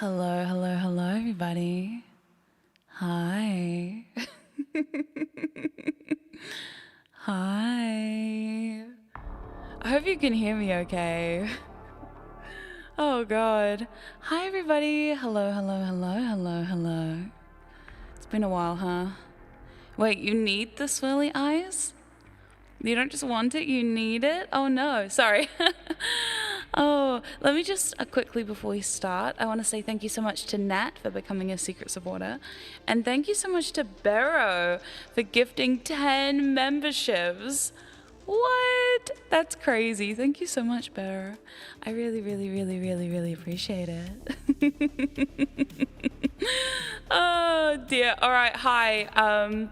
Hello, hello, hello, everybody. Hi. Hi. I hope you can hear me okay. Oh, God. Hi, everybody. Hello, hello, hello, hello, hello. It's been a while, huh? Wait, you need the swirly eyes? You don't just want it, you need it? Oh, no. Sorry. Oh, let me just quickly before we start, I want to say thank you so much to Nat for becoming a secret supporter. And thank you so much to Barrow for gifting 10 memberships. What? That's crazy. Thank you so much, Barrow. I really, really, really, really, really appreciate it. Oh, dear. All right. Hi.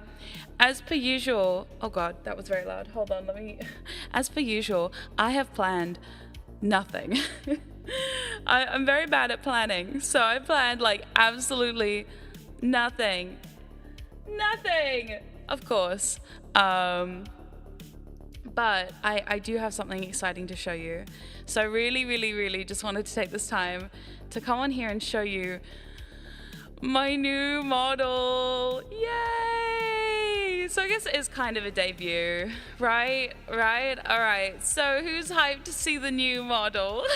As per usual, oh God, that was very loud. Hold on, as per usual, I have planned nothing. I'm very bad at planning, so I planned like absolutely nothing. Nothing, of course. But I do have something exciting to show you. So I really, really, really just wanted to take this time to come on here and show you my new model. Yay! So I guess it is kind of a debut, right? Right? All right. So who's hyped to see the new model?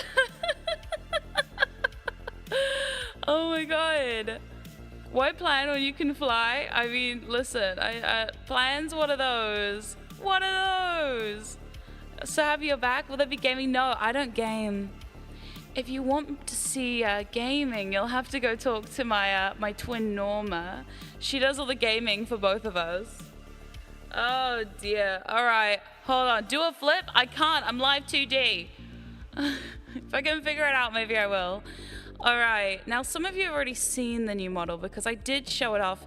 Oh my God. Why plan when you can fly? I mean, listen, plans, what are those? What are those? So have your back? Will there be gaming? No, I don't game. If you want to see gaming, you'll have to go talk to my twin Norma. She does all the gaming for both of us. Oh dear. All right, hold on. Do a flip? I can't. I'm live 2D. If I can figure it out, maybe I will. All right. Now, some of you have already seen the new model because I did show it off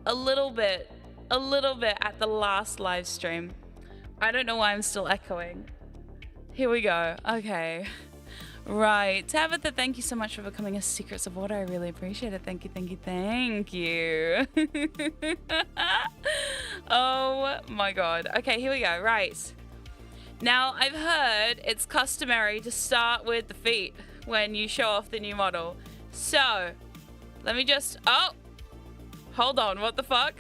a little bit at the last live stream. I don't know why I'm still echoing. Here we go. Okay. Right. Tabitha, thank you so much for becoming a secret supporter. I really appreciate it. Thank you, thank you, thank you. Oh my God. Okay, here we go. Right. Now, I've heard it's customary to start with the feet when you show off the new model. So, let me just, oh, hold on. What the fuck?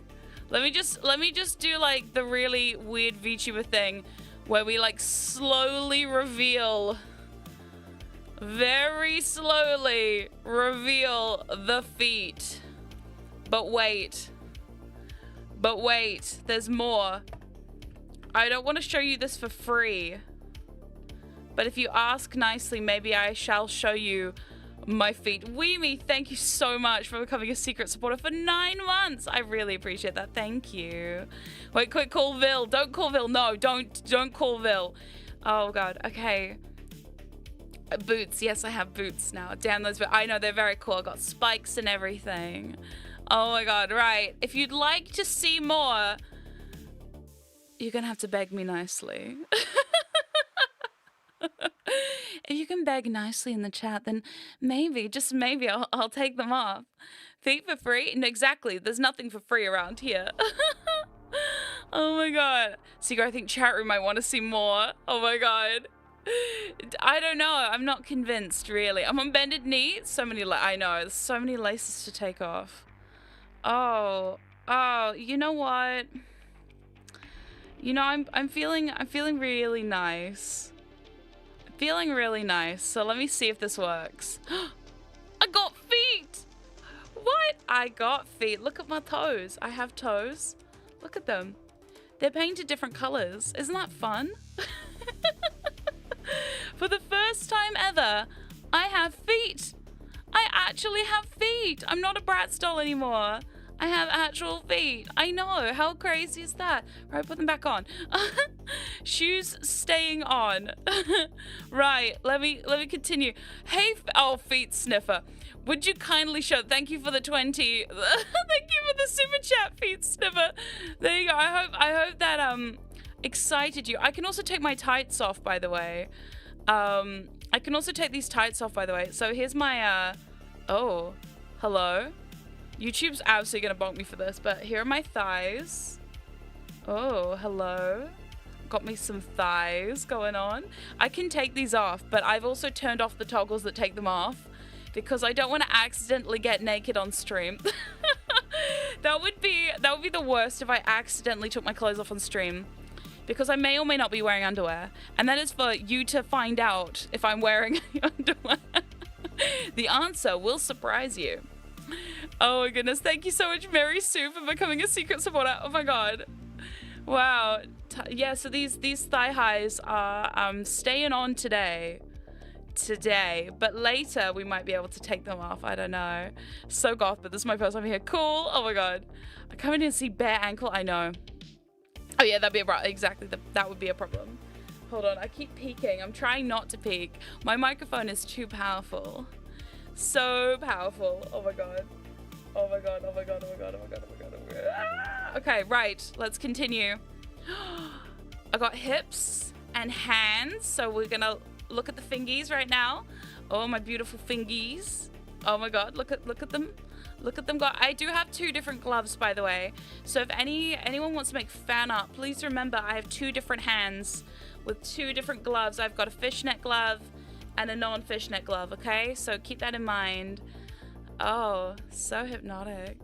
Let me just do like the really weird VTuber thing where we like slowly reveal, very slowly reveal the feet. But wait, there's more. I don't want to show you this for free, but if you ask nicely, maybe I shall show you my feet. Weemy, thank you so much for becoming a secret supporter for 9 months. I really appreciate that. Thank you. Wait, quick, call Vil. Don't call Vil. No, don't call Vil. Oh God. Okay. Boots. Yes, I have boots now. Damn those boots. I know, they're very cool. I got spikes and everything. Oh my God. Right. If you'd like to see more, you're gonna have to beg me nicely. If you can beg nicely in the chat, then maybe, just maybe, I'll take them off. Feet for free? No, exactly. There's nothing for free around here. Oh my God. Seeger, I think chat room might want to see more. Oh my God. I don't know. I'm not convinced, really. I'm on bended knee. So many, I know, there's so many laces to take off. Oh, you know what? You know, I'm feeling really nice. Feeling really nice. So let me see if this works. I got feet. What? I got feet. Look at my toes. I have toes. Look at them. They're painted different colors. Isn't that fun? For the first time ever, I have feet. I actually have feet. I'm not a Bratz doll anymore. I have actual feet. I know. How crazy is that? Right, put them back on. Shoes staying on. Right, let me continue. Hey, oh, feet sniffer. Would you kindly show, thank you for the 20. Thank you for the super chat, feet sniffer. There you go. I hope that excited you. I can also take my tights off, by the way. I can also take these tights off, by the way. So here's my oh, hello. YouTube's absolutely gonna bonk me for this, but here are my thighs. Oh, hello. Got me some thighs going on. I can take these off, but I've also turned off the toggles that take them off because I don't want to accidentally get naked on stream. That would be the worst if I accidentally took my clothes off on stream, because I may or may not be wearing underwear, and that is for you to find out if I'm wearing underwear. The answer will surprise you. Oh my goodness, thank you so much, Mary Sue, for becoming a secret supporter. Oh my god. Wow. Yeah, so these thigh highs are staying on today, but later we might be able to take them off. I don't know. So goth, but this is my first time here. Cool. Oh my god. I come in and see bare ankle. I know. Oh yeah, that'd be exactly that would be a problem. Hold on, I keep peeking. I'm trying not to peek. My microphone is too powerful. So powerful. Oh my god. Oh my god. Oh my god. Oh my god. Oh my god. Oh my god. Oh my god. Ah! Okay, right. Let's continue. I got hips and hands, so we're gonna look at the fingies right now. Oh, my beautiful fingies. Oh my god, look at them. Look at them go. I do have 2 different gloves, by the way. So if anyone wants to make fan art, please remember I have 2 different hands with 2 different gloves. I've got a fishnet glove and a non-fishnet glove, okay? So keep that in mind. Oh, so hypnotic.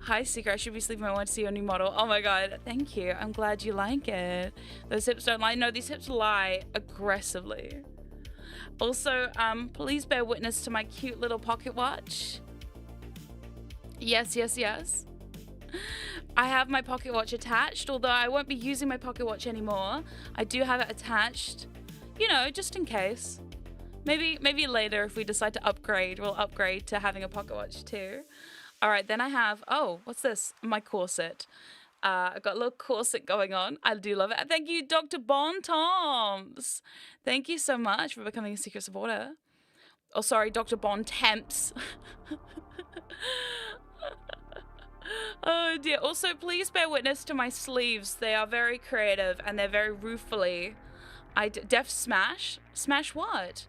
Hi, Secret. I should be sleeping. I want to see your new model. Oh my god, thank you. I'm glad you like it. Those hips don't lie. No, these hips lie aggressively. Also, please bear witness to my cute little pocket watch. Yes, yes, yes. I have my pocket watch attached, although I won't be using my pocket watch anymore. I do have it attached, you know, just in case. Maybe later if we decide to upgrade, we'll upgrade to having a pocket watch too. All right, then I have, oh, what's this? My corset. I've got a little corset going on. I do love it. Thank you, Dr. Bon Toms. Thank you so much for becoming a secret supporter. Oh, sorry, Dr. Bon Temps. Oh dear. Also, please bear witness to my sleeves. They are very creative and they're very ruefully. Def smash? Smash what?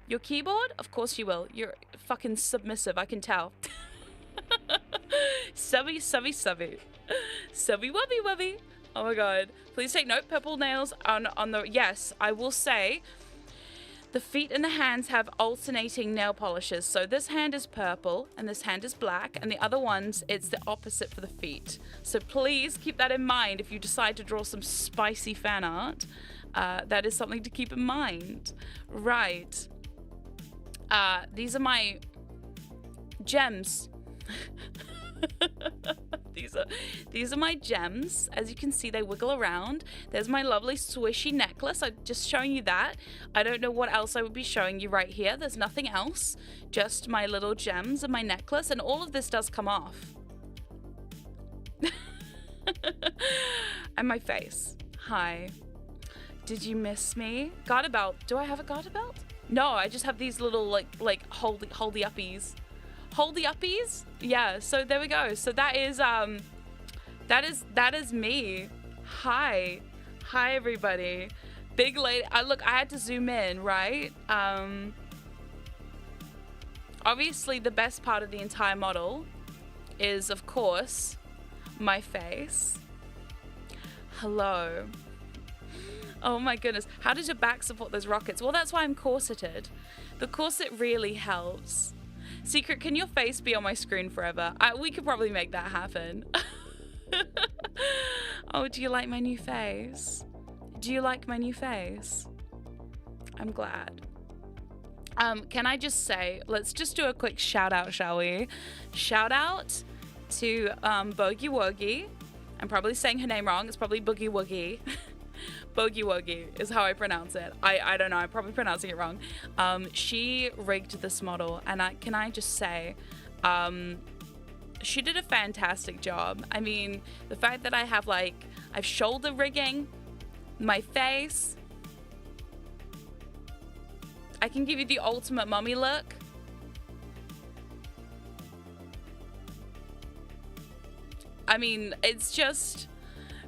Your keyboard? Of course you will. You're fucking submissive, I can tell. Subby, subby, subby. Subby, wubby, wubby. Oh my god. Please take note, purple nails on the... Yes, I will say the feet and the hands have alternating nail polishes. So this hand is purple and this hand is black, and the other ones, it's the opposite for the feet. So please keep that in mind if you decide to draw some spicy fan art. That is something to keep in mind. Right. These are my gems. These are my gems. As you can see, they wiggle around. There's my lovely swishy necklace. I'm just showing you that. I don't know what else I would be showing you right here. There's nothing else, just my little gems and my necklace, and all of this does come off. And my face. Hi. Did you miss me? Garter belt. Do I have a garter belt? No, I just have these little like holdy uppies. Holdy uppies? Yeah, so there we go. So that is me. Hi everybody. Big lady. Look, I had to zoom in, right? Obviously the best part of the entire model is, of course, my face. Hello. Oh my goodness. How does your back support those rockets? Well, that's why I'm corseted. The corset really helps. Secret, can your face be on my screen forever? We could probably make that happen. Oh, do you like my new face? Do you like my new face? I'm glad. Can I just say, let's just do a quick shout out, shall we? Shout out to Bogey Wogie. I'm probably saying her name wrong. It's probably Boogie Woogie. Bogey Wogie is how I pronounce it. I don't know. I'm probably pronouncing it wrong. She rigged this model, and can I just say, she did a fantastic job. I mean, the fact that I have I've shoulder rigging, my face. I can give you the ultimate mummy look. I mean, it's just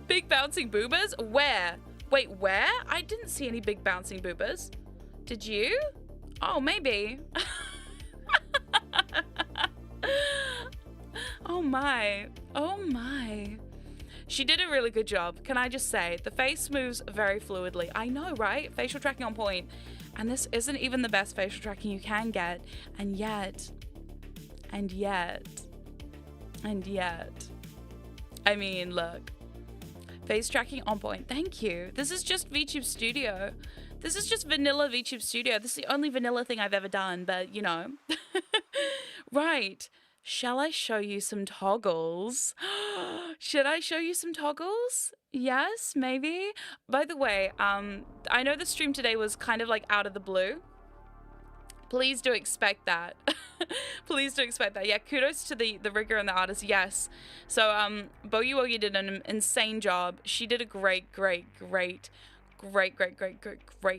big bouncing boobas. Where? Wait, where? I didn't see any big bouncing boobas. Did you? Oh, maybe. Oh my. Oh my. She did a really good job. Can I just say, the face moves very fluidly. I know, right? Facial tracking on point. And this isn't even the best facial tracking you can get. And yet, I mean, look. Face tracking on point. Thank you. This is just VTube Studio. This is just vanilla VTube Studio. This is the only vanilla thing I've ever done, but you know. Right. Shall I show you some toggles? Should I show you some toggles? Yes, maybe. By the way, I know the stream today was kind of like out of the blue. Please do expect that. Please do expect that. Yeah, kudos to the rigger and the artist. Yes. So Boogie Woogie did an insane job. She did a great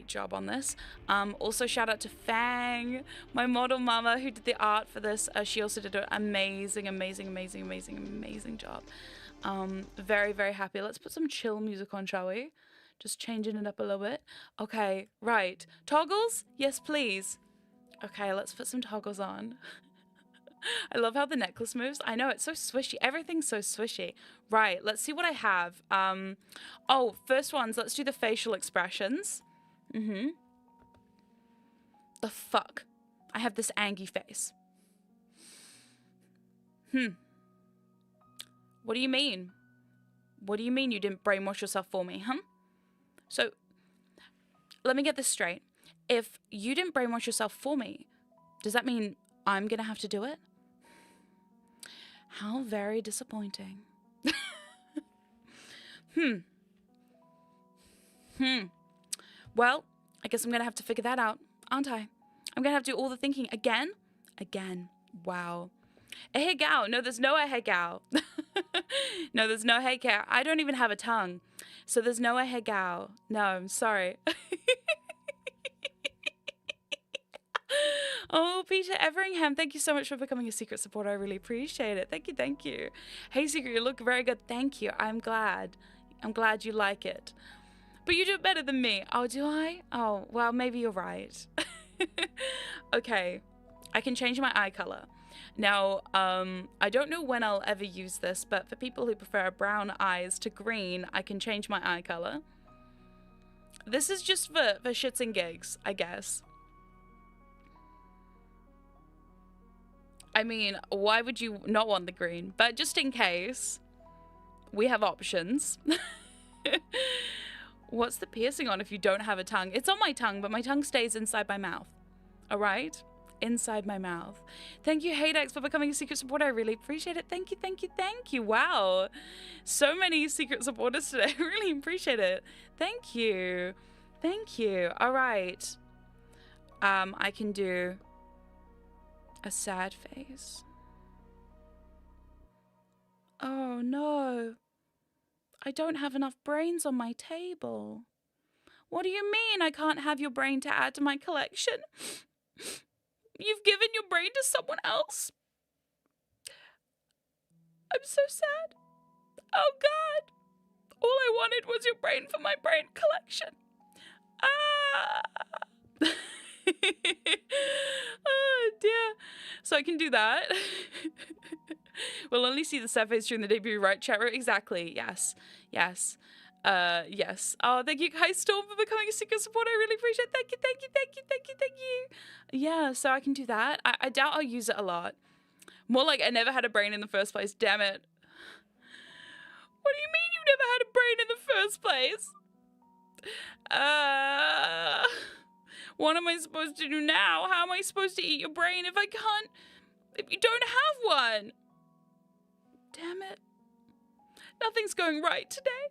job on this. Also shout out to Fang, my model mama who did the art for this. She also did an amazing job. Very happy. Let's put some chill music on, shall we? Just changing it up a little bit. Okay, right. Toggles? Yes, please. Okay, let's put some toggles on. I love how the necklace moves. I know, it's so swishy. Everything's so swishy. Right, let's see what I have. Oh, first ones, let's do the facial expressions. The fuck? I have this angry face. What do you mean? What do you mean you didn't brainwash yourself for me, huh? So, let me get this straight. If you didn't brainwash yourself for me, does that mean I'm gonna have to do it? How very disappointing. Well, I guess I'm gonna have to figure that out, aren't I? I'm gonna have to do all the thinking again. Wow. Hey gal. No, there's no hey gal. No, there's no hey gal. I don't even have a tongue. So there's no hey gal. No, I'm sorry. Oh, Peter Everingham, thank you so much for becoming a secret supporter. I really appreciate it. Thank you. Hey, Secret, you look very good. Thank you. I'm glad you like it. But you do it better than me. Oh, do I? Oh, well, maybe you're right. Okay, I can change my eye color. Now, I don't know when I'll ever use this, but for people who prefer brown eyes to green, I can change my eye color. This is just for shits and gigs, I guess. I mean, why would you not want the green? But just in case, we have options. What's the piercing on if you don't have a tongue? It's on my tongue, but my tongue stays inside my mouth. All right? Inside my mouth. Thank you, Haydex, for becoming a secret supporter. I really appreciate it. Thank you. Wow. So many secret supporters today. I really appreciate it. Thank you. All right. I can do a sad face. Oh no. I don't have enough brains on my table. What do you mean I can't have your brain to add to my collection? You've given your brain to someone else? I'm so sad. Oh God. All I wanted was your brain for my brain collection. Ah. Oh dear. So I can do that. We'll only see the sad face during the debut, right, chat room? Exactly. Yes. Yes. Oh, thank you, Kai Storm, for becoming a secret supporter. I really appreciate it. Thank you. Yeah, so I can do that. I doubt I'll use it a lot. More like I never had a brain in the first place. Damn it. What do you mean you never had a brain in the first place? What am I supposed to do now? How am I supposed to eat your brain if you don't have one? Damn it. Nothing's going right today.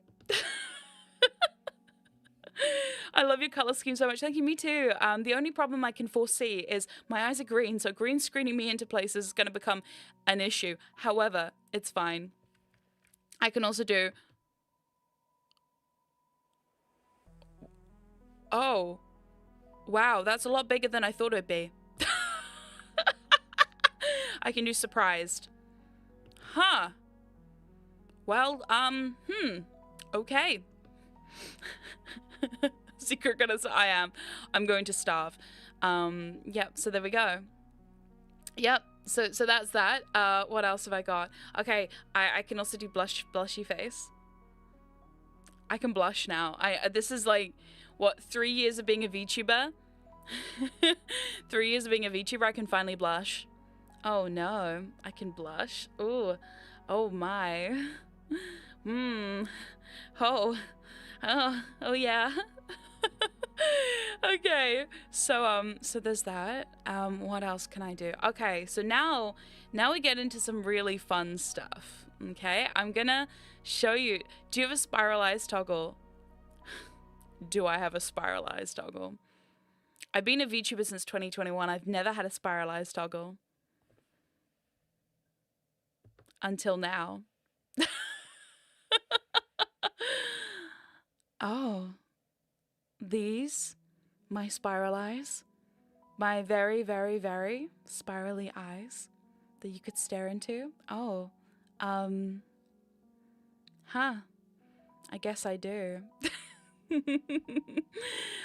I love your color scheme so much. Thank you, me too. The only problem I can foresee is my eyes are green, so green screening me into places is going to become an issue. However, it's fine. I can also do... Oh. Wow, that's a lot bigger than I thought it'd be. I can do surprised. Huh. Well, okay. Secret goodness, I'm going to starve. Yep, so there we go. Yep, so that's that. What else have I got? Okay, I can also do blushy face. I can blush now. This is like, what, 3 years of being a VTuber? 3 years of being a VTuber, I can finally blush. Oh no, I can blush. Ooh, oh my. Oh, oh yeah. Okay, so there's that. What else can I do? Okay, so now we get into some really fun stuff. Okay, I'm gonna show you. Do you have a spiralized toggle? Do I have a spiralized toggle? I've been a VTuber since 2021. I've never had a spiralized toggle. Until now. Oh. These, my spiral eyes. My very, very, very spirally eyes that you could stare into. Oh. Huh. I guess I do.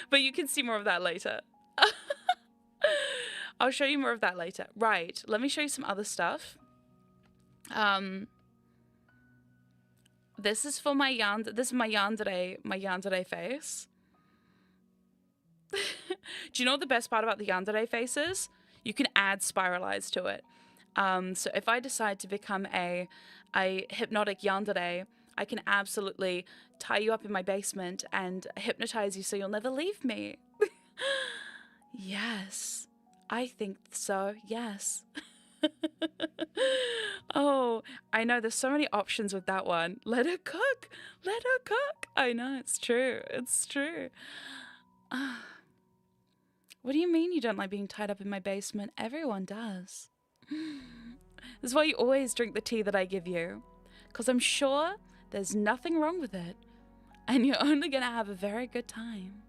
But you can see more of that later. I'll show you more of that later. Right, let me show you some other stuff. This is for my this is my yandere face. Do you know what the best part about the yandere face is? You can add spiral eyes to it. So if I decide to become a hypnotic yandere, I can absolutely tie you up in my basement and hypnotize you so you'll never leave me. Yes, I think so, yes. Oh, I know there's so many options with that one. Let her cook, let her cook. I know, it's true, it's true. What do you mean you don't like being tied up in my basement? Everyone does. This is why you always drink the tea that I give you. Because I'm sure there's nothing wrong with it. And you're only going to have a very good time.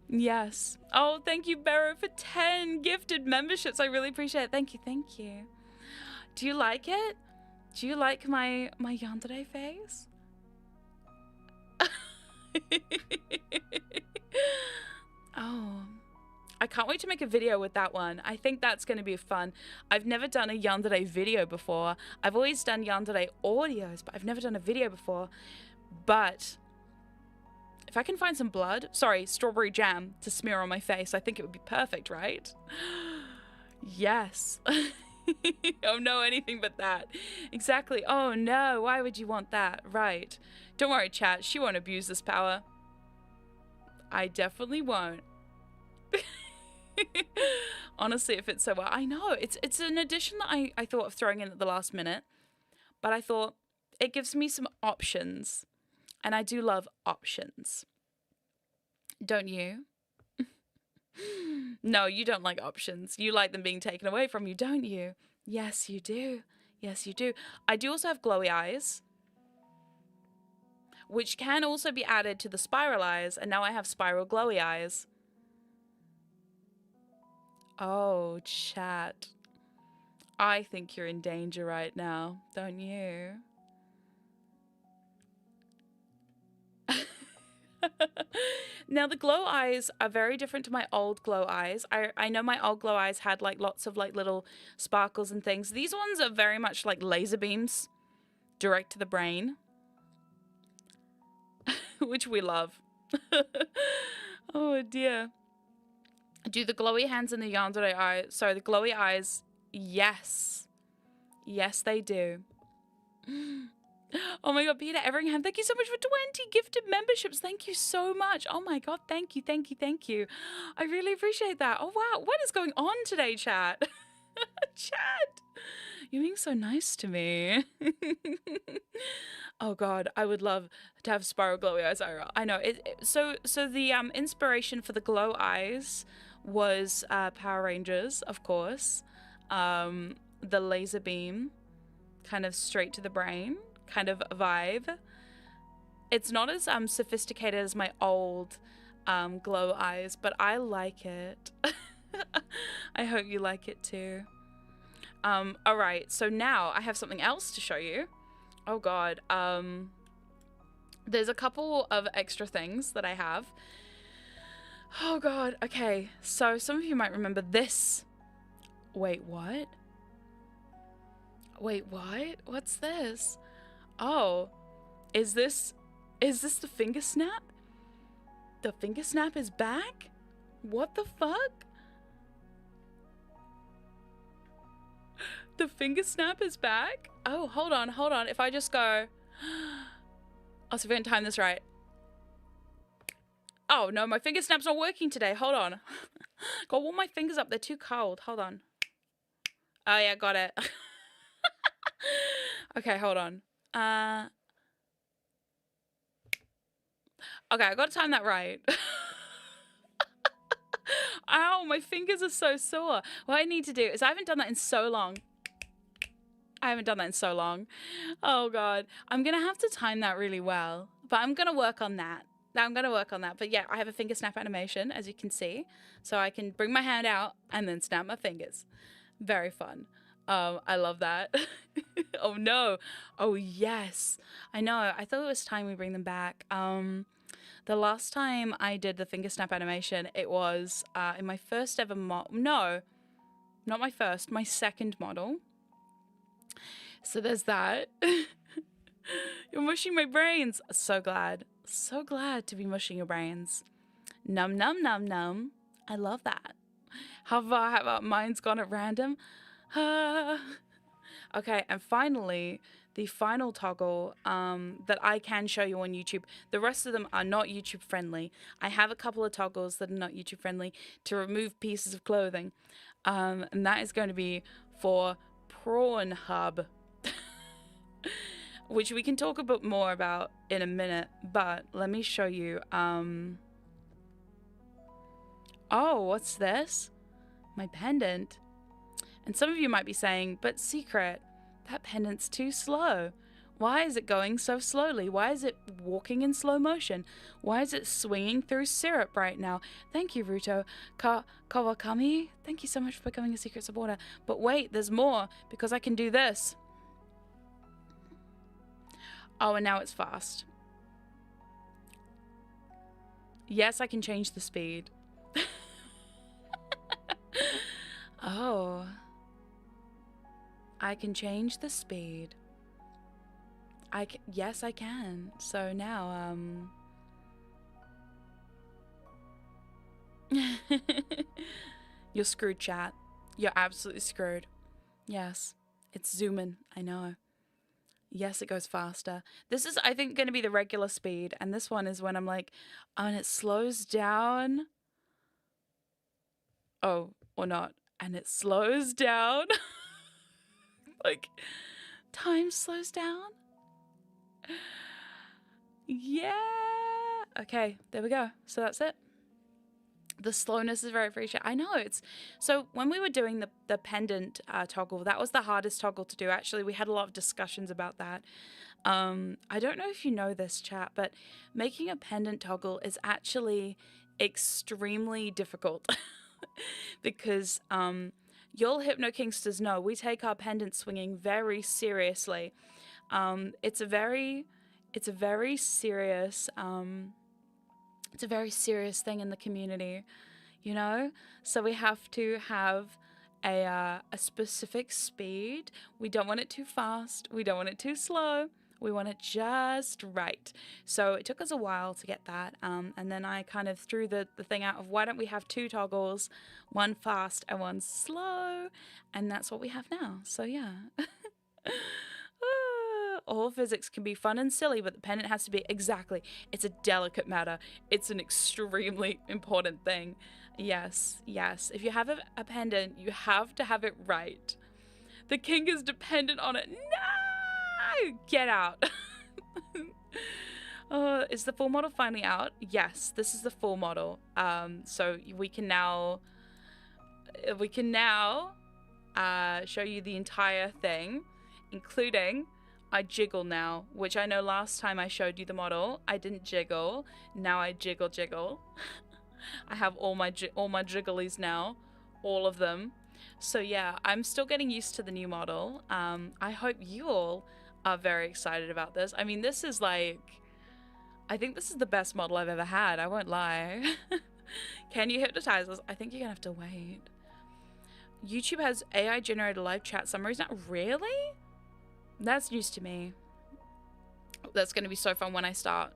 Yes. Oh, thank you, Barrow, for 10 gifted memberships. I really appreciate it. Thank you, thank you. Do you like it? Do you like my yandere face? Oh, I can't wait to make a video with that one. I think that's going to be fun. I've never done a yandere video before. I've always done yandere audios, but I've never done a video before. But if I can find some strawberry jam to smear on my face, I think it would be perfect, right? Yes. Oh no, anything but that. Exactly. Oh no, why would you want that? Right. Don't worry, chat. She won't abuse this power. I definitely won't. Honestly, it fits so well. I know, it's an addition that I thought of throwing in at the last minute, but I thought it gives me some options, and I do love options. Don't you? No, you don't like options. You like them being taken away from you, don't you? Yes, you do. Yes, you do. I do also have glowy eyes, which can also be added to the spiral eyes, and now I have spiral glowy eyes. Oh, chat. I think you're in danger right now, don't you? Now, the glow eyes are very different to my old glow eyes. I know my old glow eyes had like lots of like little sparkles and things. These ones are very much like laser beams direct to the brain. Which we love. Oh dear. Do the glowy hands and the yandere eyes, sorry, the glowy eyes, yes. Yes, they do. Oh my god, Peter Everingham, thank you so much for 20 gifted memberships. Thank you so much. Oh my god, thank you, thank you, thank you. I really appreciate that. Oh wow, what is going on today, chat? Chat, you're being so nice to me. Oh god, I would love to have spiral glowy eyes. I know. So the inspiration for the glow eyes was Power Rangers, of course. The laser beam, kind of straight to the brain kind of vibe. It's not as sophisticated as my old glow eyes, but I like it. I hope you like it too. All right, so now I have something else to show you. Oh god, there's a couple of extra things that I have. Oh god, okay, so some of you might remember this. Wait, what? Wait, what? What's this? Oh, is this the finger snap? The finger snap is back? What the fuck? The finger snap is back? Oh, hold on, hold on. If I just go... I'll see if I can time this right. Oh, no, my finger snap's not working today. Hold on. Got all my fingers up. They're too cold. Hold on. Oh, yeah, got it. Okay, hold on. Okay, I got to time that right. Ow, my fingers are so sore. What I need to do is I haven't done that in so long. Oh, God. I'm going to have to time that really well. But I'm going to work on that. But yeah, I have a finger snap animation, as you can see. So I can bring my hand out and then snap my fingers. Very fun. I love that. Oh, no. Oh, yes. I know. I thought it was time we bring them back. The last time I did the finger snap animation, it was in my first ever no, not my first, my second model. So there's that. You're mushing my brains. So glad to be mushing your brains. Num, num, num, num. I love that. How about mine's gone at random? Okay, and finally, the final toggle that I can show you on YouTube. The rest of them are not YouTube friendly. I have a couple of toggles that are not YouTube friendly to remove pieces of clothing. And that is going to be for Pornhub, which we can talk a bit more about in a minute, but let me show you. Oh, what's this? My pendant. And some of you might be saying, but Secret, that pendant's too slow. Why is it going so slowly? Why is it walking in slow motion? Why is it swinging through syrup right now? Thank you, Ruto Kawakami. Thank you so much for becoming a secret supporter. But wait, there's more, because I can do this. Oh, and now it's fast. Yes, I can change the speed. Oh. I can change the speed. Yes, I can. So now, you're screwed, chat. You're absolutely screwed. Yes, it's zooming. I know. Yes, it goes faster. This is, I think, going to be the regular speed. And this one is when I'm like, oh, and it slows down. Oh, or not. And it slows down. Like, time slows down. Yeah. Okay, there we go. So that's it. The slowness is very appreciated. I know it's so when we were doing the pendant toggle, that was the hardest toggle to do. Actually, we had a lot of discussions about that. I don't know if you know this, chat, but making a pendant toggle is actually extremely difficult because y'all Hypnokinksters know we take our pendant swinging very seriously. It's a very serious thing in the community, you know? So we have to have a specific speed. We don't want it too fast. We don't want it too slow. We want it just right. So it took us a while to get that. And then I kind of threw the thing out of why don't we have two toggles, one fast and one slow? And that's what we have now. So yeah. All physics can be fun and silly, but the pendant has to be exactly. It's a delicate matter. It's an extremely important thing. Yes, yes. If you have a pendant, you have to have it right. The king is dependent on it. No! Get out. Is the full model finally out? Yes, this is the full model. So we can now show you the entire thing, including I jiggle now, which I know last time I showed you the model, I didn't jiggle. Now I jiggle. I have all my jigglies now, all of them. So yeah, I'm still getting used to the new model. I hope you all are very excited about this. I mean, this is like, I think this is the best model I've ever had. I won't lie. Can you hypnotize us? I think you're gonna have to wait. YouTube has AI generated live chat summaries now. Really? That's news to me. That's going to be so fun when I start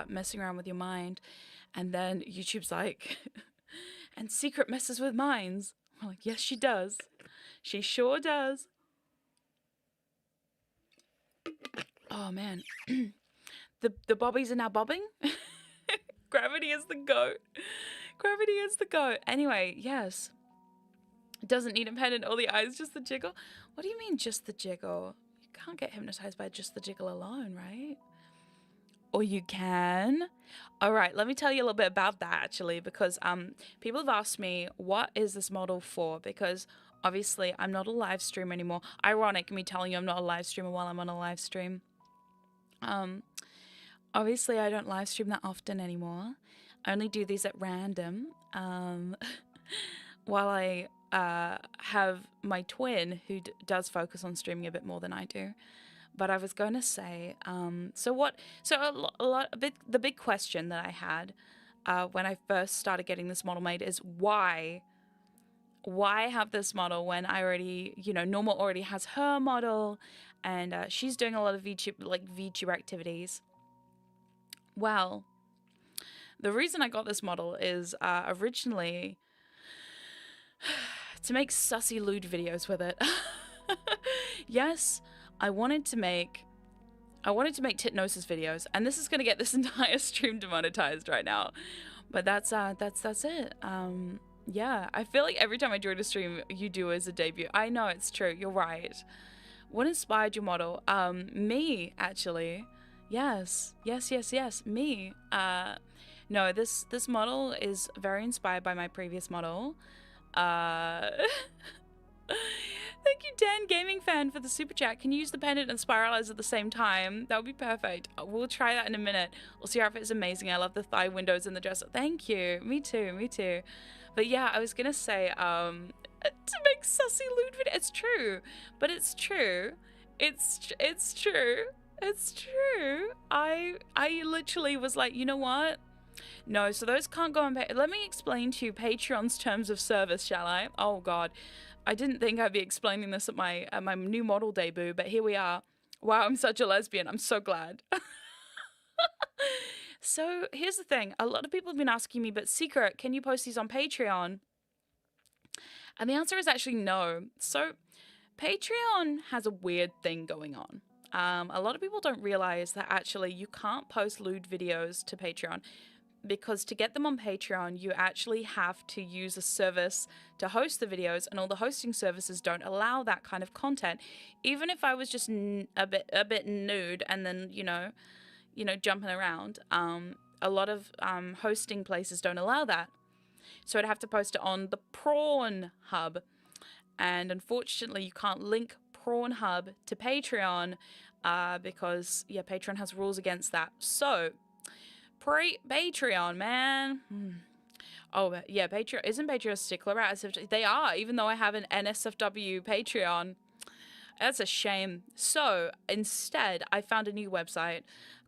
messing around with your mind. And then YouTube's like, And Secret messes with minds. I'm like, yes, she does. She sure does. Oh, man. The bobbies are now bobbing. Gravity is the goat. Gravity is the goat. Anyway, yes. It doesn't need a pendant or the eyes, just the jiggle. What do you mean just the jiggle? You can't get hypnotized by just the jiggle alone, right? Or you can. All right, let me tell you a little bit about that actually, because people have asked me, what is this model for? Because obviously I'm not a live streamer anymore. Ironic me telling you I'm not a live streamer while I'm on a live stream. Obviously I don't live stream that often anymore. I only do these at random. While I have my twin who does focus on streaming a bit more than I do. But I was going to say, the big question that I had when I first started getting this model made is why have this model when I already, Norma already has her model and she's doing a lot of VTuber activities. Well, the reason I got this model is originally to make sussy lewd videos with it. Yes, I wanted to make Hypnosis videos, and this is gonna get this entire stream demonetized right now. But that's it. Yeah, I feel like every time I join a stream, you do as a debut. I know it's true. You're right. What inspired your model? Me actually. Yes, me. No, this model is very inspired by my previous model. Thank you, Dan Gaming Fan, for the super chat. Can you use the pendant and spiralize at the same time? That would be perfect. We'll try that in a minute. We'll see how it's amazing. I love the thigh windows in the dress. Thank you. Me too. But yeah, I was gonna say, to make sussy lewd video. It's true, but it's true. It's true. It's true. I literally was like, you know what? No, so those can't go on. Let me explain to you Patreon's terms of service, shall I? Oh God. I didn't think I'd be explaining this at my new model debut, but here we are. Wow, I'm such a lesbian. I'm so glad. So here's the thing. A lot of people have been asking me, but Secret, can you post these on Patreon? And the answer is actually no. So Patreon has a weird thing going on. A lot of people don't realize that actually you can't post lewd videos to Patreon, because to get them on Patreon, you actually have to use a service to host the videos, and all the hosting services don't allow that kind of content. Even if I was just a bit nude and then, jumping around, a lot of hosting places don't allow that. So I'd have to post it on the Prawn Hub. And unfortunately, you can't link Prawn Hub to Patreon because, yeah, Patreon has rules against that. So Patreon, man. Oh yeah, Patreon isn't Patreon a stickler at SFW? They are, even though I have an NSFW Patreon. That's a shame. So instead, I found a new website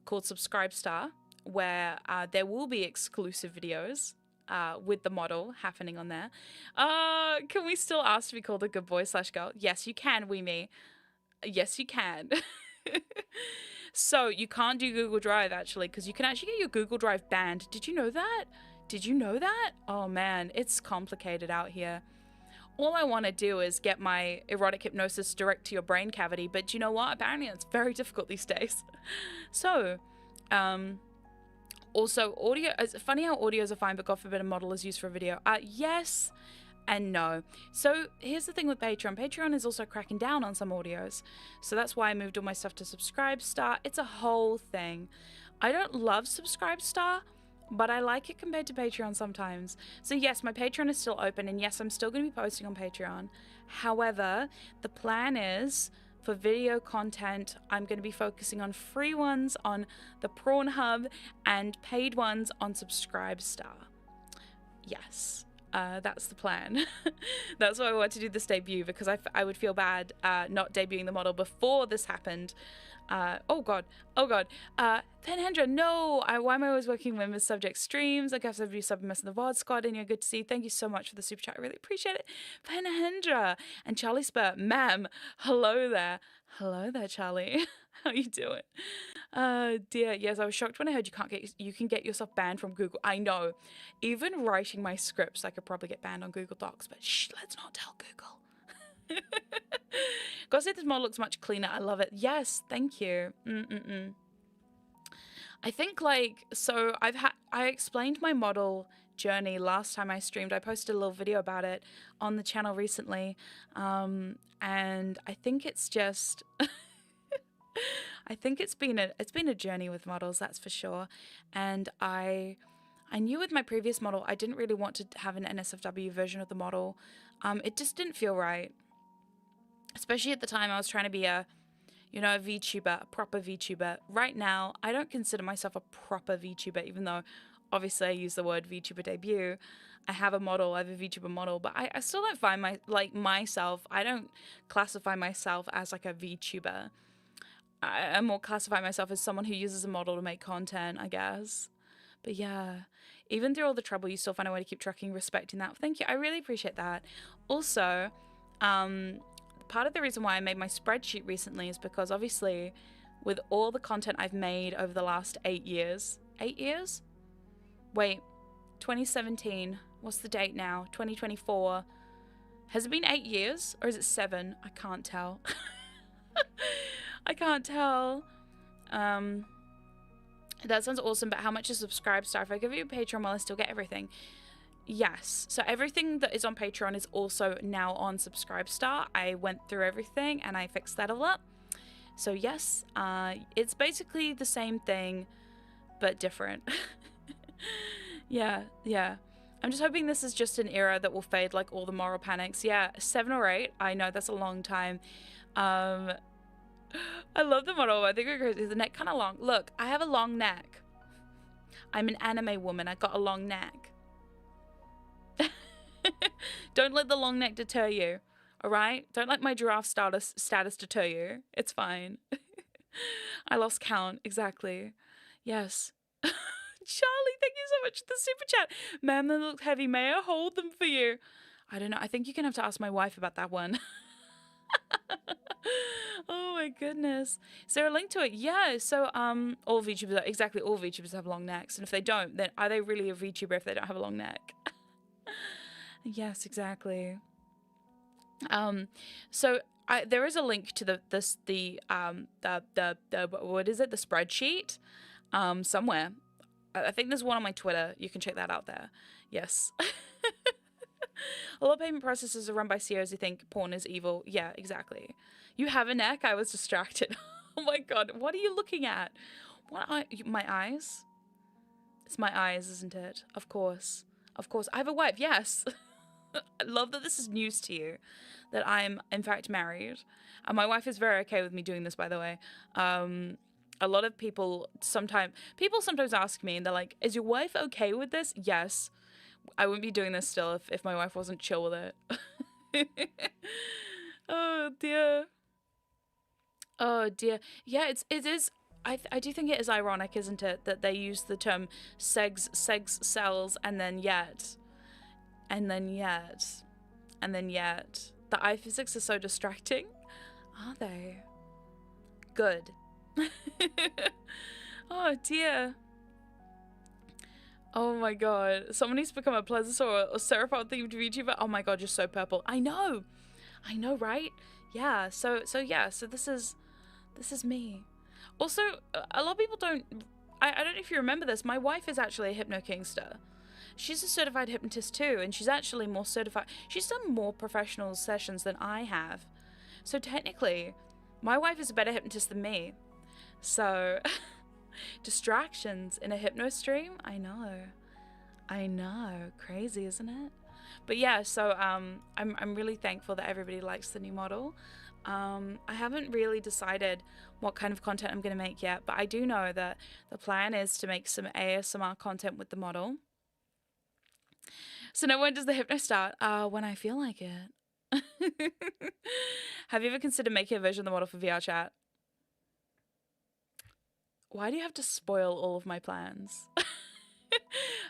called Subscribestar, where there will be exclusive videos with the model happening on there. Can we still ask to be called a good boy / girl? Yes, you can, me. Yes, you can. So you can't do Google Drive actually, because you can actually get your Google Drive banned. Did you know that? Did you know that? Oh man, it's complicated out here. All I want to do is get my erotic hypnosis direct to your brain cavity, but you know what? Apparently it's very difficult these days. So, also audio, it's funny how audios are fine, but God forbid a model is used for a video. Yes and no. So here's the thing with Patreon. Patreon is also cracking down on some audios. So that's why I moved all my stuff to Subscribestar. It's a whole thing. I don't love Subscribestar, but I like it compared to Patreon sometimes. So yes, my Patreon is still open, and yes, I'm still going to be posting on Patreon. However, the plan is for video content, I'm going to be focusing on free ones on the Prawn Hub and paid ones on Subscribestar. Yes. That's the plan. That's why I wanted to do this debut, because I would feel bad not debuting the model before this happened. Oh god. Penhendra, no! Why am I always working with women's subject streams? I guess I'd be subbing us in the VOD squad, and you're good to see. Thank you so much for the super chat. I really appreciate it. Penhendra and Charlie Spur, ma'am. Hello there. Hello there, Charlie. How you doing? Dear, yes, I was shocked when I heard you can get yourself banned from Google. I know. Even writing my scripts, I could probably get banned on Google Docs, but shh, let's not tell Google. Gotta say this model looks much cleaner. I love it. Yes, thank you. I think so I explained my model journey last time I streamed. I posted a little video about it on the channel recently. And I think it's just I think it's been a journey with models, that's for sure. And I knew with my previous model I didn't really want to have an NSFW version of the model. It just didn't feel right. Especially at the time I was trying to be a VTuber, a proper VTuber. Right now, I don't consider myself a proper VTuber, even though obviously I use the word VTuber debut. I have a VTuber model, but I still don't find myself, I don't classify myself as like a VTuber. I more classify myself as someone who uses a model to make content, I guess. But yeah, even through all the trouble, you still find a way to keep trucking, respecting that. Thank you, I really appreciate that. Also, part of the reason why I made my spreadsheet recently is because obviously with all the content I've made over the last 8 years, 8 years? Wait, 2017, what's the date now? 2024. Has it been 8 years or is it 7? I can't tell. I can't tell. That sounds awesome, but how much is Subscribestar? If I give you a Patreon, will I still get everything? Yes, so everything that is on Patreon is also now on Subscribestar. I went through everything and I fixed that all up. So yes, it's basically the same thing, but different. Yeah. I'm just hoping this is just an era that will fade like all the moral panics. Yeah, 7 or 8. I know that's a long time. I love the model. I think the neck kind of long. Look, I have a long neck. I'm an anime woman. I got a long neck. Don't let the long neck deter you, all right? Don't let my giraffe status deter you. It's fine. I lost count, exactly. Yes. Charlie, thank you so much for the super chat. Ma'am, they look heavy. May I hold them for you? I don't know. I think you're going to have to ask my wife about that one. Oh my goodness. Is there a link to it? Yeah, so all VTubers have long necks. And if they don't, then are they really a VTuber if they don't have a long neck? Yes, exactly. So there is a link to the what is it? The spreadsheet, somewhere. I think there's one on my Twitter. You can check that out there. Yes. A lot of payment processes are run by CEOs who think porn is evil. Yeah, exactly. You have a neck? I was distracted. Oh my god, what are you looking at? My eyes? It's my eyes, isn't it? Of course. Of course. I have a wife, yes. I love that this is news to you, that I'm in fact married. And my wife is very okay with me doing this, by the way. A lot of people sometimes ask me and they're like, is your wife okay with this? Yes. I wouldn't be doing this still if my wife wasn't chill with it. Oh dear. Oh dear. Yeah, it is. I do think it is ironic, isn't it, that they use the term segs cells and then yet. The eye physics are so distracting. Are they? Good. Oh dear. Oh my god. Someone needs to become a plesiosaur or Ceropod themed VTuber. Oh my god, you're so purple. I know, right? Yeah, so this is me. Also, a lot of people don't, I don't know if you remember this, my wife is actually a Hypnokinkster. She's a certified hypnotist too, and she's actually more certified. She's done more professional sessions than I have. So technically, my wife is a better hypnotist than me. So, distractions in a hypno stream? I know. Crazy, isn't it? But yeah, so I'm really thankful that everybody likes the new model. I haven't really decided what kind of content I'm going to make yet, but I do know that the plan is to make some ASMR content with the model. So now when does the hypno start? When I feel like it. Have you ever considered making a version of the model for VR chat? Why do you have to spoil all of my plans?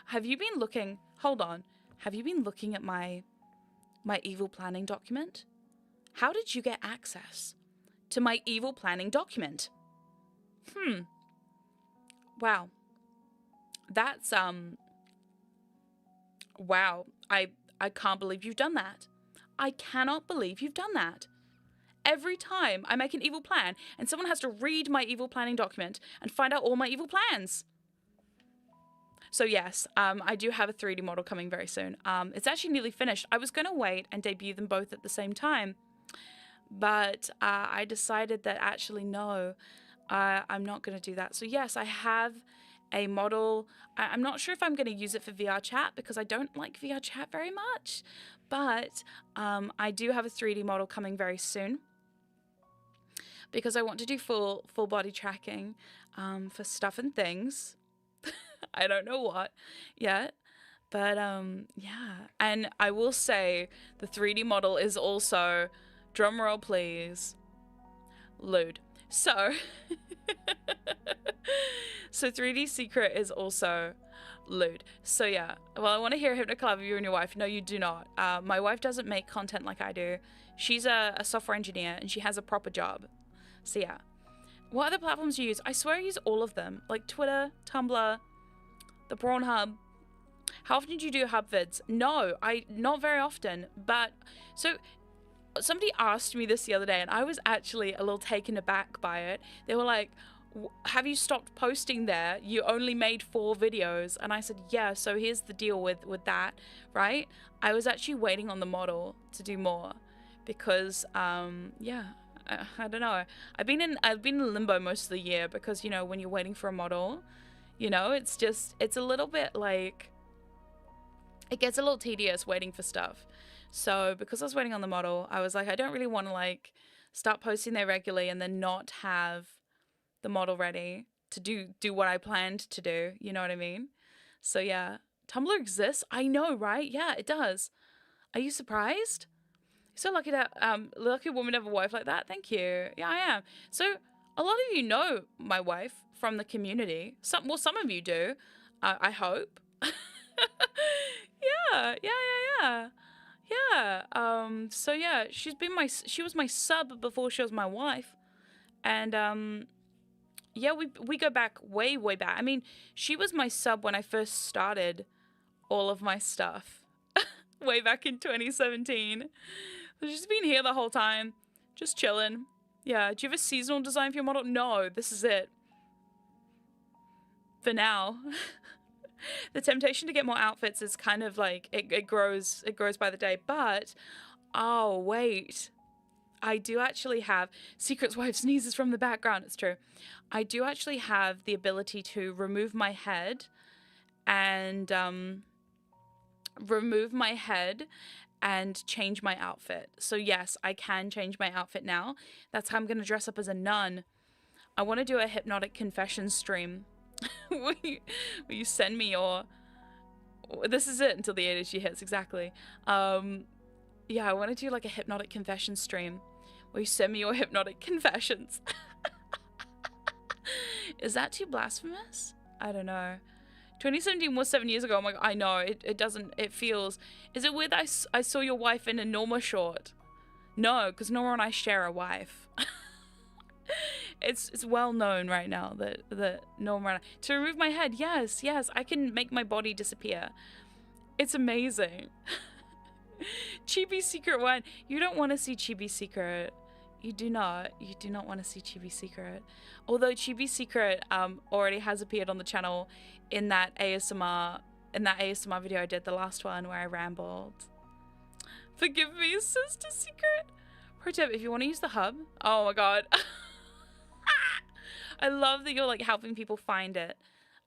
Have you been looking, hold on, have you been looking at my evil planning document? How did you get access to my evil planning document? Wow. That's, wow. I can't believe you've done that. I cannot believe you've done that. Every time I make an evil plan and someone has to read my evil planning document and find out all my evil plans. So yes, I do have a 3D model coming very soon. It's actually nearly finished. I was going to wait and debut them both at the same time, but I decided that actually no, I'm not going to do that. So yes, I have a model. I'm not sure if I'm going to use it for VR chat because I don't like VR chat very much, but I do have a 3D model coming very soon because I want to do full body tracking for stuff and things. I don't know what yet, but yeah. And I will say the 3D model is also, drum roll please, lewd. So, so 3D Secret is also lewd. So yeah, well, I want to hear Hypnocollab of you and your wife. No, you do not. My wife doesn't make content like I do. She's a software engineer and she has a proper job. So yeah. What other platforms do you use? I swear I use all of them. Like Twitter, Tumblr, the Prawn Hub. How often do you do hub vids? No, not very often. But so somebody asked me this the other day and I was actually a little taken aback by it. They were like, have you stopped posting there? You only made 4 videos. And I said, yeah, so here's the deal with that, right? I was actually waiting on the model to do more because, yeah, I don't know. I've been in limbo most of the year because, you know, when you're waiting for a model, you know, it's a little bit like, it gets a little tedious waiting for stuff. So because I was waiting on the model, I was like, I don't really want to like start posting there regularly and then not have the model ready to do what I planned to do. You know what I mean? So yeah, Tumblr exists. I know, right? Yeah, it does. Are you surprised? So lucky to lucky woman to have a wife like that. Thank you. Yeah, I am. So a lot of you know my wife from the community. Some of you do. I hope. Yeah. So yeah, she was my sub before she was my wife, and yeah, we go back way back. I mean, she was my sub when I first started all of my stuff, way back in 2017. She's been here the whole time, just chilling. Yeah, do you have a seasonal design for your model? No, this is it. For now. The temptation to get more outfits is kind of like, it grows by the day, but, oh, wait. I do actually have, Secret's wife sneezes from the background, it's true. I do actually have the ability to remove my head and change my outfit. So yes, I can change my outfit now. That's how I'm going to dress up as a nun. I want to do a hypnotic confession stream. Will you send me your... This is it until the energy hits, exactly. Yeah, I want to do like a hypnotic confession stream where you send me your hypnotic confessions. Is that too blasphemous? I don't know. 2017 was 7 years ago. I'm like, I know, it doesn't, it feels... Is it weird that I saw your wife in a Norma short? No, because Norma and I share a wife. It's well known right now that Norma and I... To remove my head, yes, I can make my body disappear. It's amazing. Chibi Secret 1. You don't want to see Chibi Secret. You do not want to see Chibi Secret. Although Chibi Secret already has appeared on the channel in that ASMR video I did, the last one where I rambled. Forgive me, Sister Secret. Pro tip, if you want to use the hub, oh my god. I love that you're like helping people find it.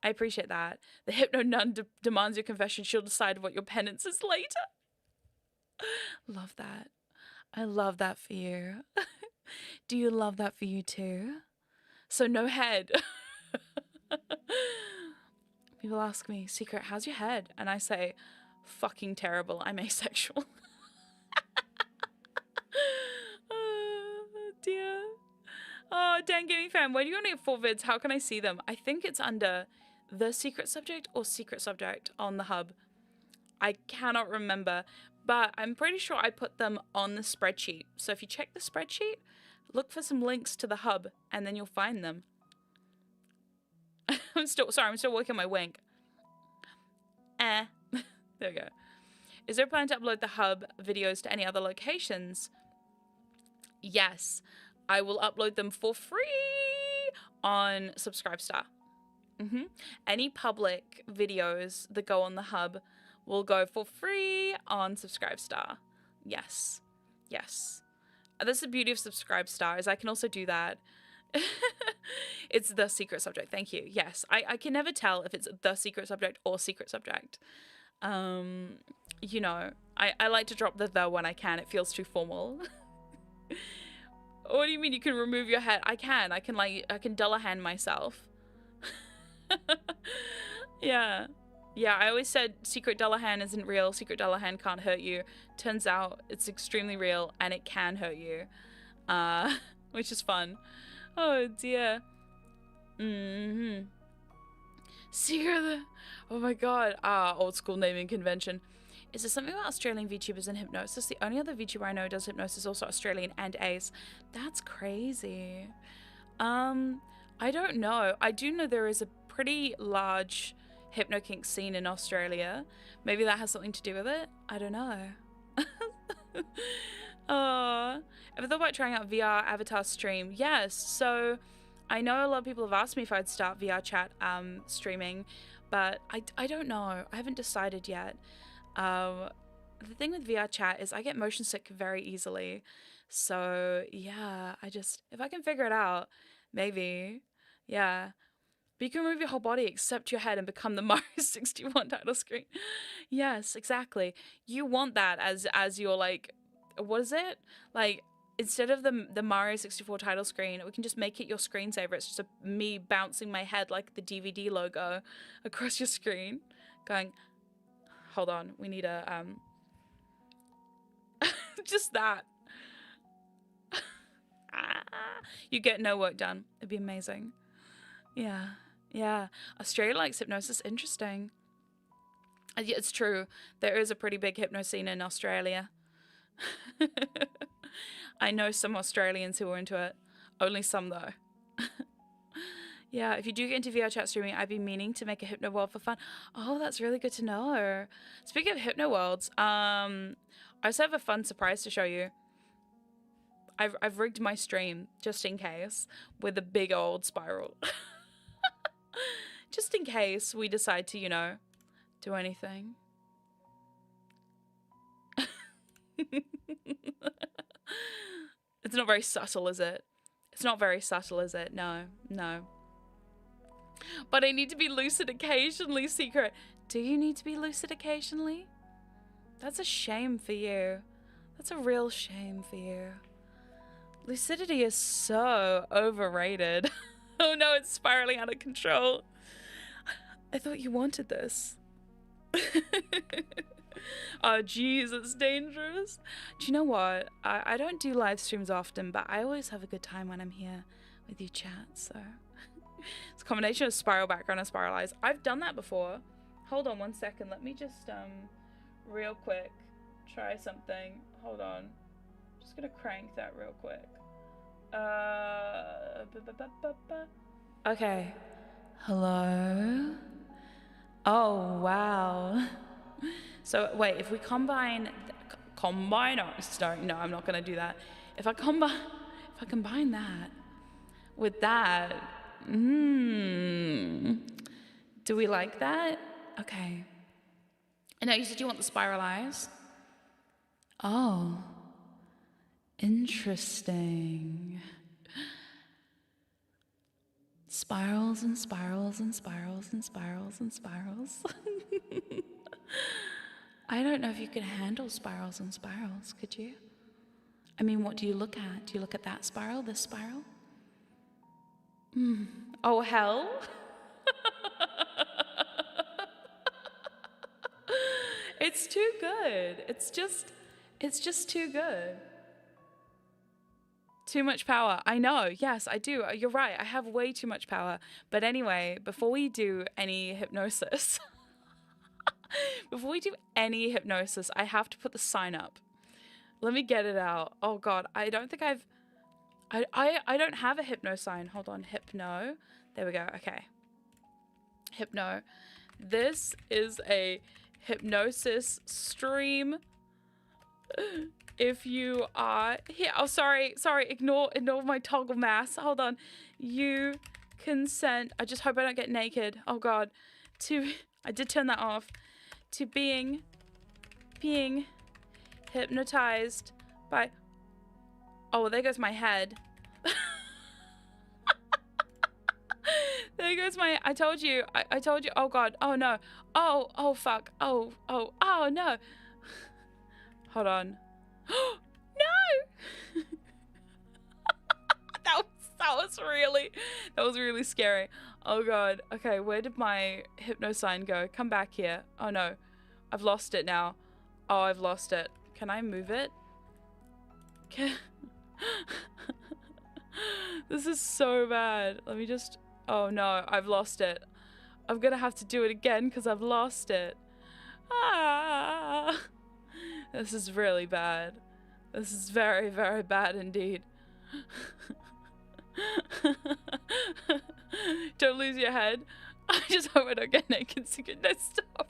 I appreciate that. The Hypno Nun demands your confession. She'll decide what your penance is later. Love that. I love that for you. Do you love that for you too? So no head. People ask me, Secret, how's your head? And I say, fucking terrible. I'm asexual. Oh, dear. Oh, Dan Gaming Fan, where do you only have 4 vids? How can I see them? I think it's under the secret subject or secret subject on the hub. I cannot remember, but I'm pretty sure I put them on the spreadsheet. So if you check the spreadsheet, look for some links to the hub and then you'll find them. I'm still working on my wink. There we go. Is there a plan to upload the hub videos to any other locations? Yes, I will upload them for free on Subscribestar. Any public videos that go on the hub will go for free on Subscribestar. Yes. That's the beauty of Subscribestar, is I can also do that. It's the secret subject. Thank you. Yes, I can never tell if it's the secret subject or secret subject. You know, I like to drop the when I can. It feels too formal. What do you mean you can remove your head? I can Dullahan myself. Yeah, I always said secret Dullahan isn't real. Secret Dullahan can't hurt you. Turns out it's extremely real and it can hurt you. Which is fun. Oh dear. Secret. Oh my god. Old school naming convention. Is there something about Australian VTubers and hypnosis? The only other VTuber I know who does hypnosis, also Australian and ace. That's crazy. I don't know. I do know there is a pretty large Hypnokink scene in Australia. Maybe that has something to do with it. I don't know. Ever thought about trying out VR avatar stream? Yes. So I know a lot of people have asked me if I'd start VR chat streaming, but I don't know. I haven't decided yet. The thing with VR chat is I get motion sick very easily. So yeah, if I can figure it out, maybe. Yeah. But you can move your whole body except your head and become the Mario 61 title screen. Yes, exactly. You want that as your, like, what is it? Like, instead of the Mario 64 title screen, we can just make it your screensaver. It's just me bouncing my head like the DVD logo across your screen. Going, hold on, we need a, just that. You get no work done. It'd be amazing. Yeah. Australia likes hypnosis. Interesting. Yeah, it's true. There is a pretty big hypno scene in Australia. I know some Australians who are into it. Only some, though. Yeah, if you do get into VR chat streaming, I'd be meaning to make a hypno world for fun. Oh, that's really good to know. Speaking of hypno worlds, I also have a fun surprise to show you. I've rigged my stream, just in case, with a big old spiral. Just in case we decide to, you know, do anything. It's not very subtle, is it? It's not very subtle, is it? No. But I need to be lucid occasionally, Secret. Do you need to be lucid occasionally? That's a shame for you. That's a real shame for you. Lucidity is so overrated. Oh no, it's spiraling out of control. I thought you wanted this. Oh jeez, it's dangerous. Do you know what? I don't do live streams often, but I always have a good time when I'm here with you chat, so. It's a combination of spiral background and spiral eyes. I've done that before. Hold on 1 second. Let me just, real quick, try something. Hold on. Just gonna crank that real quick. Okay. Hello? Oh, wow. So, wait, if we combine... no, I'm not gonna do that. If I combine that with that... Do we like that? Okay. And now you said you want the spiral eyes? Oh. Interesting. Spirals and spirals and spirals and spirals and spirals. I don't know if you can handle spirals and spirals, could you? I mean, what do you look at? Do you look at that spiral, this spiral? Oh, hell? It's too good. It's just too good. Too much power. I know. Yes, I do. You're right. I have way too much power. But anyway, before we do any hypnosis, I have to put the sign up. Let me get it out. Oh God, I don't think I don't have a hypno sign. Hold on, hypno. There we go. Okay. Hypno. This is a hypnosis stream. If you are here, oh sorry, ignore my toggle mask. Hold on. You consent. I just hope I don't get naked. Oh god. I did turn that off. To being hypnotized by. Oh, well, there goes my head. There goes my. I told you. I told you. Oh god. Oh no. Oh fuck. Oh no. Hold on. No. That was really scary. Oh god. Okay, where did my hypno sign go? Come back here. Oh no. I've lost it now. Oh, I've lost it. Can I move it? This is so bad. Let me just. Oh no, I've lost it. I'm gonna have to do it again because I've lost it. Ah. This is really bad. This is very, very bad indeed. Don't lose your head. I just hope I don't get naked. No,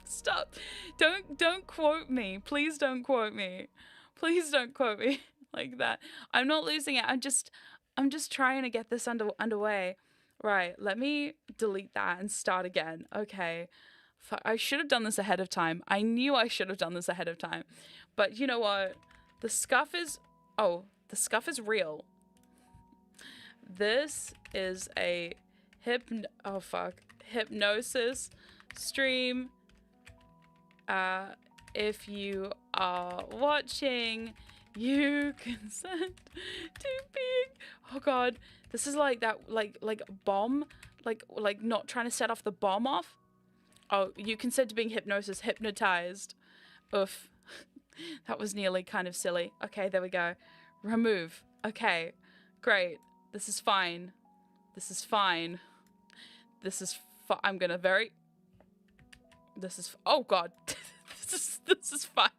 stop. Don't quote me. Please don't quote me. Please don't quote me like that. I'm not losing it. I'm just trying to get this underway. Right, let me delete that and start again. Okay. I should have done this ahead of time. I knew I should have done this ahead of time. But you know what? The scuff is... Oh, the scuff is real. This is a hypnosis stream. If you are watching, you consent to being... Oh god, this is like that, like bomb, like not trying to set off the bomb off. Oh, you consent to being hypnotized. Oof. That was nearly kind of silly. Okay, there we go. Remove. Okay, great. This is fine. This is fine. This is I'm gonna This is... Oh god. This is fine.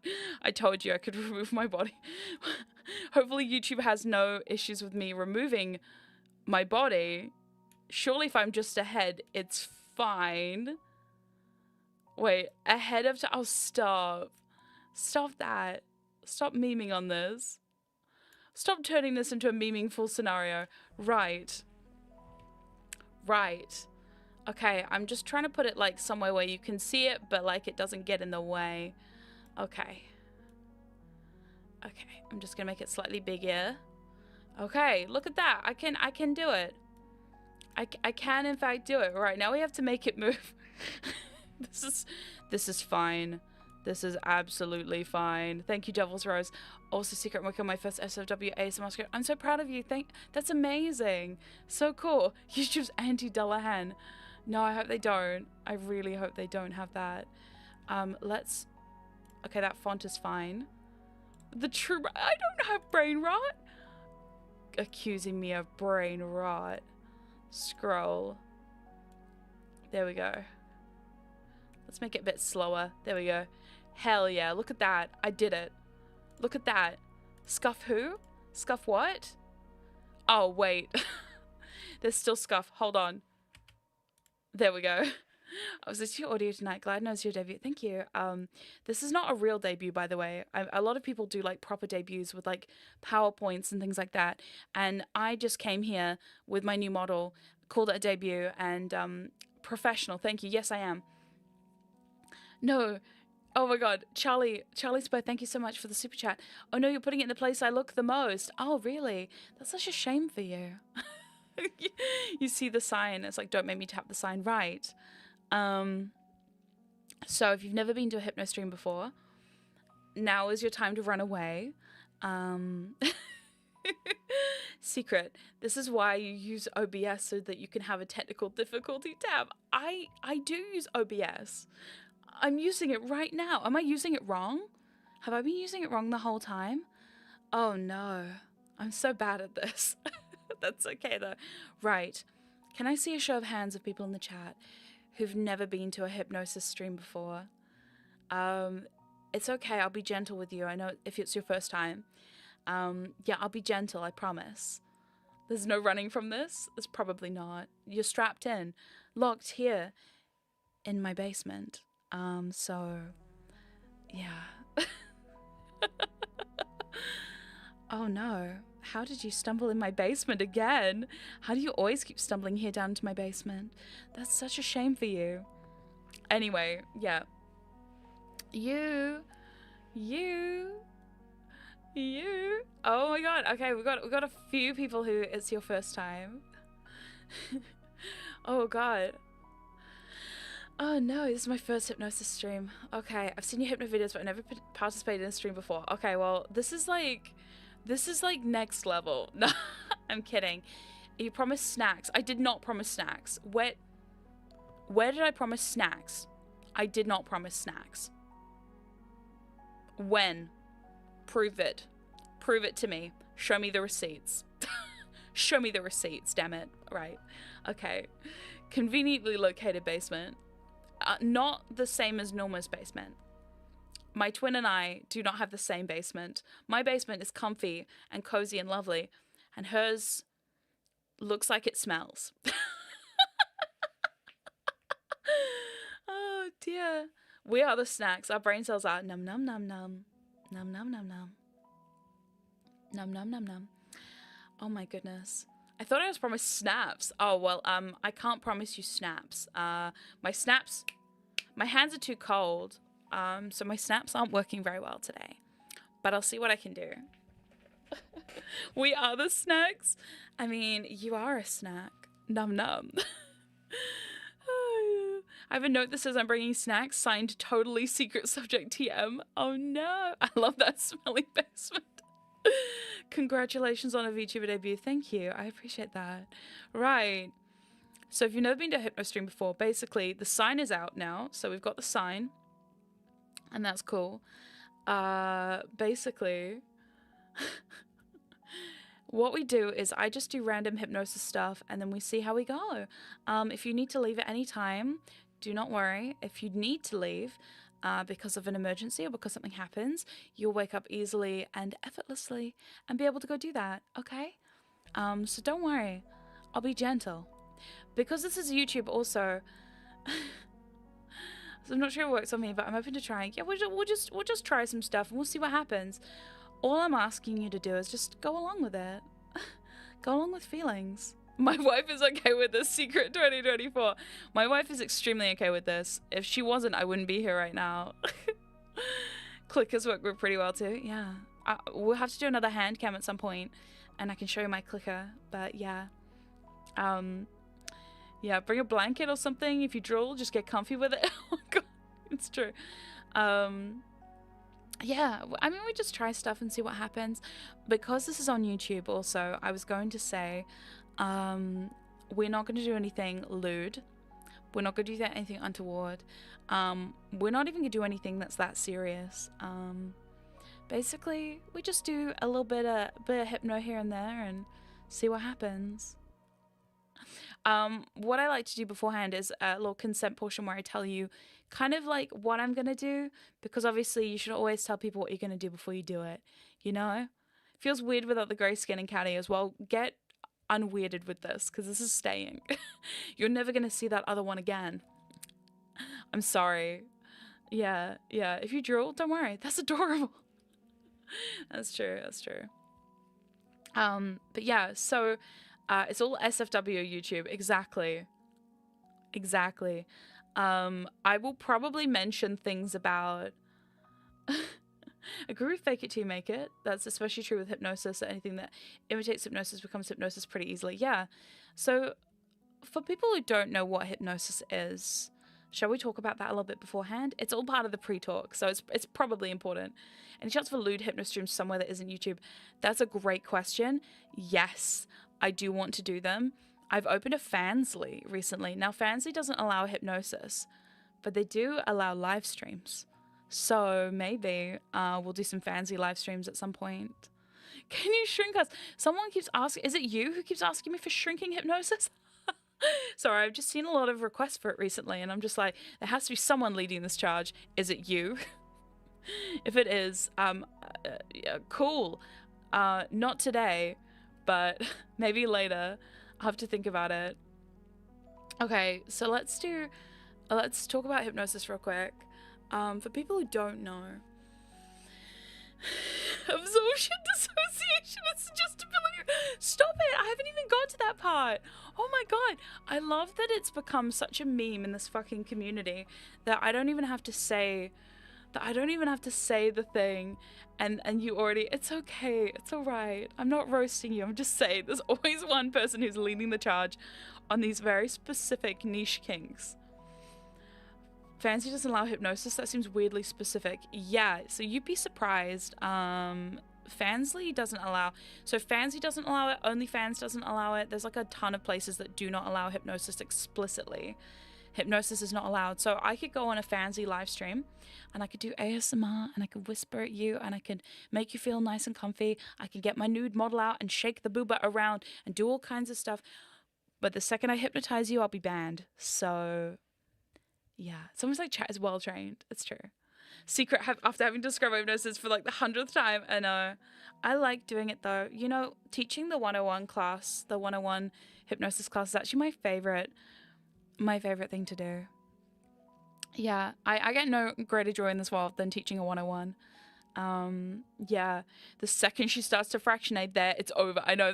I told you I could remove my body. Hopefully YouTube has no issues with me removing my body. Surely if I'm just ahead, it's fine. Wait, ahead of... Oh, stop. Stop that. Stop memeing on this. Stop turning this into a meaningful scenario. Right. Right. Okay, I'm just trying to put it like somewhere where you can see it, but like it doesn't get in the way. Okay. Okay, I'm just gonna make it slightly bigger. Okay, look at that. I can do it. I can in fact do it. Right, now we have to make it move. This is fine. This is absolutely fine. Thank you, Devil's Rose. Also, Secret work on my first SFW ASMR script. I'm so proud of you. That's amazing. So cool. YouTube's anti-Dullahan. No, I hope they don't. I really hope they don't have that. Let's... Okay, that font is fine. I don't have brain rot. Accusing me of brain rot. Scroll. There we go. Let's make it a bit slower. There we go. Hell yeah, look at that. I did it. Look at that. Scuff who? Scuff what? Oh, wait. There's still scuff. Hold on. There we go. I was listening to your audio tonight. Glad knows your debut. Thank you. This is not a real debut, by the way. A lot of people do like proper debuts with like PowerPoints and things like that. And I just came here with my new model, called it a debut, and professional. Thank you. Yes, I am. No. Oh my god. Charlie Spur, thank you so much for the super chat. Oh no, you're putting it in the place I look the most. Oh, really? That's such a shame for you. You see the sign. It's like, don't make me tap the sign. Right. So if you've never been to a hypno stream before, now is your time to run away. Secret. This is why you use OBS, so that you can have a technical difficulty tab. I do use OBS. I'm using it right now. Am I using it wrong? Have I been using it wrong the whole time? Oh no. I'm so bad at this. That's okay though. Right. Can I see a show of hands of people in the chat who've never been to a hypnosis stream before? It's okay. I'll be gentle with you. I know if it's your first time. Yeah, I'll be gentle. I promise. There's no running from this. There's probably not. You're strapped in. Locked here. in my basement. So yeah. Oh no, how did you stumble in my basement again? How do you always keep stumbling here down into my basement? That's such a shame for you. Anyway, yeah. You. Oh my god. Okay, we got a few people who it's your first time. Oh god. Oh no, this is my first hypnosis stream. Okay, I've seen your hypno videos, but I've never participated in a stream before. Okay, well, this is like next level. No, I'm kidding. You promised snacks. I did not promise snacks. Where did I promise snacks? I did not promise snacks. When? Prove it. Prove it to me. Show me the receipts. Show me the receipts, damn it. Right. Okay. Conveniently located basement. Not the same as Norma's basement. My twin and I do not have the same basement. My basement is comfy and cozy and lovely, and hers looks like it smells. Oh dear. We are the snacks. Our brain cells are num num num num. Num num num num. Num num num num. Oh my goodness. I thought I was promised snaps. Oh well, I can't promise you snaps. My hands are too cold. So my snaps aren't working very well today. But I'll see what I can do. We are the snacks. I mean, you are a snack. Num num. I have a note that says I'm bringing snacks, signed totally secret subject TM. Oh no. I love that smelly basement. Congratulations on a VTuber debut. Thank you. I appreciate that. Right. So if you've never been to a hypno stream before, basically the sign is out now. So we've got the sign. And that's cool. Basically, what we do is I just do random hypnosis stuff and then we see how we go. If you need to leave at any time, do not worry. If you need to leave because of an emergency or because something happens, you'll wake up easily and effortlessly and be able to go do that, okay? So don't worry. I'll be gentle. Because this is YouTube also... So I'm not sure it works on me, but I'm open to trying. Yeah, we'll just try some stuff and we'll see what happens. All I'm asking you to do is just go along with it. Go along with feelings. My wife is okay with this secret 2024. My wife is extremely okay with this. If she wasn't, I wouldn't be here right now. Clickers work pretty well too. Yeah. We'll have to do another hand cam at some point and I can show you my clicker. But yeah. Yeah, bring a blanket or something. If you drool, just get comfy with it. Oh god, it's true. Yeah, I mean, we just try stuff and see what happens. Because this is on YouTube also, I was going to say, we're not going to do anything lewd. We're not going to do anything untoward. We're not even going to do anything that's that serious. Basically, we just do a little bit of hypno here and there and see what happens. What I like to do beforehand is a little consent portion where I tell you kind of like what I'm going to do, because obviously you should always tell people what you're going to do before you do it, you know? It feels weird without the grey skin and catty as well. Get unweirded with this, because this is staying. You're never going to see that other one again. I'm sorry. Yeah. If you drool, don't worry. That's adorable. That's true. But yeah, so... it's all SFW YouTube. Exactly. I will probably mention things about... Agree with fake it till you make it. That's especially true with hypnosis. Anything that imitates hypnosis becomes hypnosis pretty easily. Yeah. So for people who don't know what hypnosis is, shall we talk about that a little bit beforehand? It's all part of the pre-talk, so it's probably important. Any chance for lewd hypno streams somewhere that isn't YouTube? That's a great question. Yes. I do want to do them. I've opened a Fansly recently. Now, Fansly doesn't allow hypnosis, but they do allow live streams. So maybe we'll do some Fansly live streams at some point. Can you shrink us? Someone keeps asking, is it you who keeps asking me for shrinking hypnosis? Sorry, I've just seen a lot of requests for it recently, and I'm just like, there has to be someone leading this charge. Is it you? If it is, yeah, cool. Not today. But maybe later. I'll have to think about it. Okay, so let's do let's talk about hypnosis real quick. For people who don't know, absorption dissociation is just ability. Stop it! I haven't even got to that part. Oh my god, I love that it's become such a meme in this fucking community that I don't even have to say the thing, and you already. It's okay. It's all right. I'm not roasting you. I'm just saying there's always one person who's leading the charge on these very specific niche kinks. Fancy doesn't allow hypnosis. That seems weirdly specific. Yeah, so you'd be surprised. Fansly doesn't allow. So Fancy doesn't allow it. OnlyFans doesn't allow it. There's like a ton of places that do not allow hypnosis explicitly. Hypnosis is not allowed. So I could go on a Fancy live stream and I could do ASMR and I could whisper at you and I could make you feel nice and comfy. I could get my nude model out and shake the booba around and do all kinds of stuff. But the second I hypnotize you, I'll be banned. So yeah, it's almost like chat is well trained. It's true. Secret after having described hypnosis for like the 100th time. I know. I like doing it though. You know, teaching the 101 class, the 101 hypnosis class is actually my favorite thing to do. Yeah, I get no greater joy in this world than teaching a 101. Yeah, the second she starts to fractionate there, it's over. I know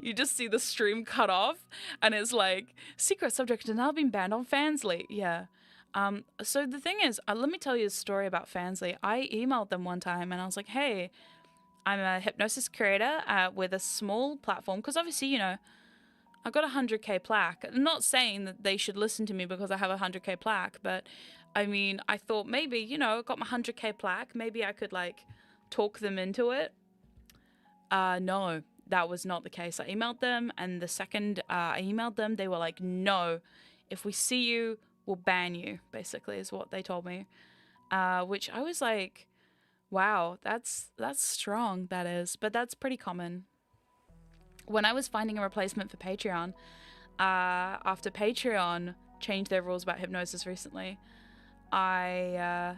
you just see the stream cut off and it's like, secret subject has now been banned on Fansly. Yeah. So the thing is, let me tell you a story about Fansly. I emailed them one time and I was like, hey, I'm a hypnosis creator with a small platform. Because obviously, you know, I got a 100K plaque. I'm not saying that they should listen to me because I have a 100K plaque. But I mean, I thought maybe, you know, I got my 100K plaque. Maybe I could like talk them into it. No, that was not the case. I emailed them. And the second I emailed them, they were like, no, if we see you, we'll ban you, basically, is what they told me. Which I was like, wow, that's strong, that is. But that's pretty common. When I was finding a replacement for Patreon, after Patreon changed their rules about hypnosis recently, I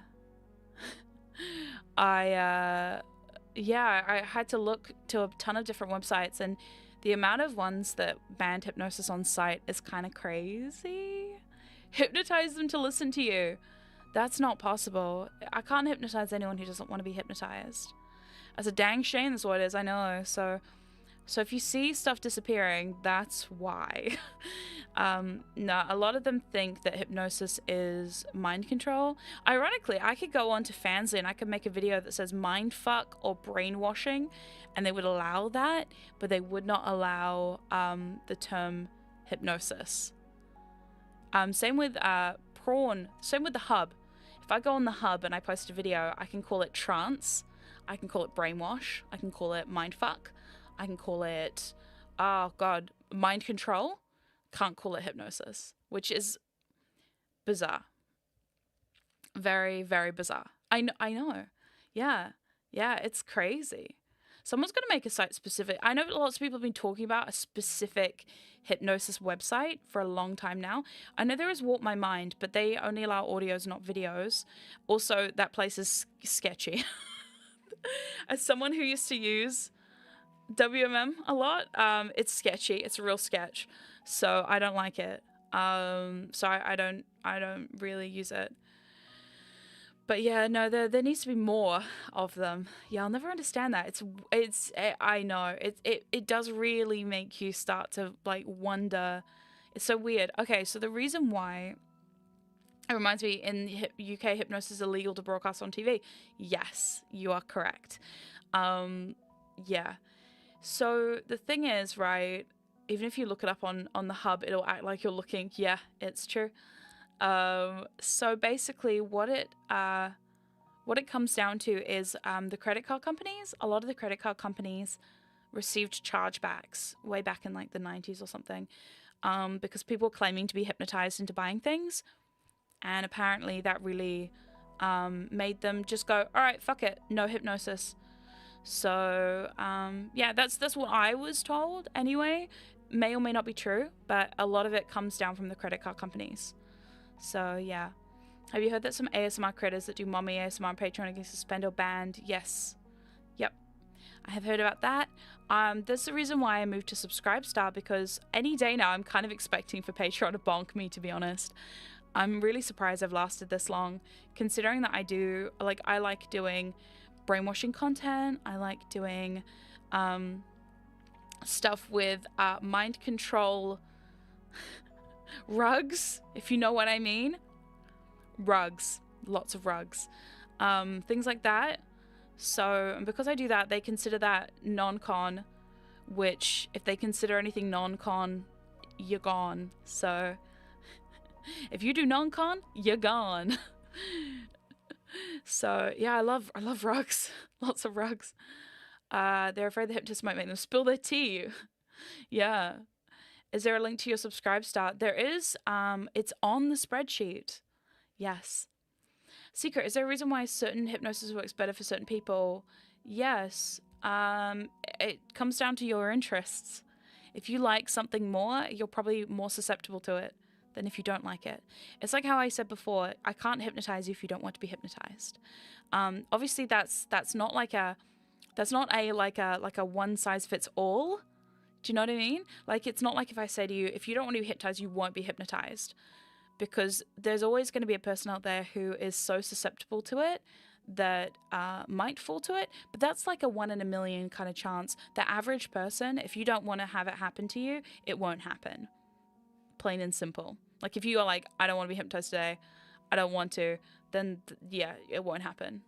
had to look to a ton of different websites, and the amount of ones that banned hypnosis on site is kind of crazy. Hypnotize them to listen to you. That's not possible. I can't hypnotize anyone who doesn't want to be hypnotized. That's a dang shame, that's what it is, I know. So if you see stuff disappearing, that's why. No, a lot of them think that hypnosis is mind control. Ironically, I could go on to Fansly and I could make a video that says mind fuck or brainwashing, and they would allow that, but they would not allow the term hypnosis. Same with Prawn. Same with the Hub. If I go on the Hub and I post a video, I can call it trance. I can call it brainwash. I can call it mindfuck. I can call it, oh god, mind control. Can't call it hypnosis, which is bizarre. Very, very bizarre. I know. Yeah, it's crazy. Someone's going to make a site specific. I know lots of people have been talking about a specific hypnosis website for a long time now. I know there is Warp My Mind, but they only allow audios, not videos. Also, that place is sketchy. As someone who used to use WMM a lot, it's sketchy. It's a real sketch. So I don't like it. So I don't really use it. But yeah, no, there needs to be more of them. Yeah, I'll never understand that. I know it does really make you start to like wonder. It's so weird. Okay, so the reason why it reminds me, in UK, hypnosis is illegal to broadcast on TV. Yes, you are correct. Yeah. So the thing is, right? Even if you look it up on the Hub, it'll act like you're looking. Yeah, it's true. So basically what it comes down to is the credit card companies. A lot of the credit card companies received chargebacks way back in like the 90s or something, because people were claiming to be hypnotized into buying things, and apparently that really made them just go, all right, fuck it, no hypnosis. So yeah, that's what I was told anyway. May or may not be true, but a lot of it comes down from the credit card companies. So yeah. Have you heard that some ASMR creators that do mommy ASMR on Patreon are getting suspended or banned? Yes. Yep. I have heard about that. That's the reason why I moved to Subscribe Star, because any day now I'm kind of expecting for Patreon to bonk me, to be honest. I'm really surprised I've lasted this long, considering that I like doing brainwashing content. I like doing stuff with mind control rugs, if you know what I mean. Rugs, lots of rugs, things like that. So because I do that, they consider that non-con, which if they consider anything non-con, you're gone. So if you do non-con, you're gone. So yeah, I love rugs. Lots of rugs. They're afraid the hypnotist might make them spill their tea. Yeah. Is there a link to your subscribe start? There is. It's on the spreadsheet. Yes. Secret, is there a reason why certain hypnosis works better for certain people? Yes. It comes down to your interests. If you like something more, you're probably more susceptible to it than if you don't like it. It's like how I said before, I can't hypnotize you if you don't want to be hypnotized. Obviously that's not a one size fits all. Do you know what I mean? Like, it's not like if I say to you, if you don't want to be hypnotized, you won't be hypnotized. Because there's always going to be a person out there who is so susceptible to it that might fall to it. But that's like a 1 in a million kind of chance. The average person, if you don't want to have it happen to you, it won't happen. Plain and simple. Like, if you are like, I don't want to be hypnotized today, I don't want to, then yeah, it won't happen.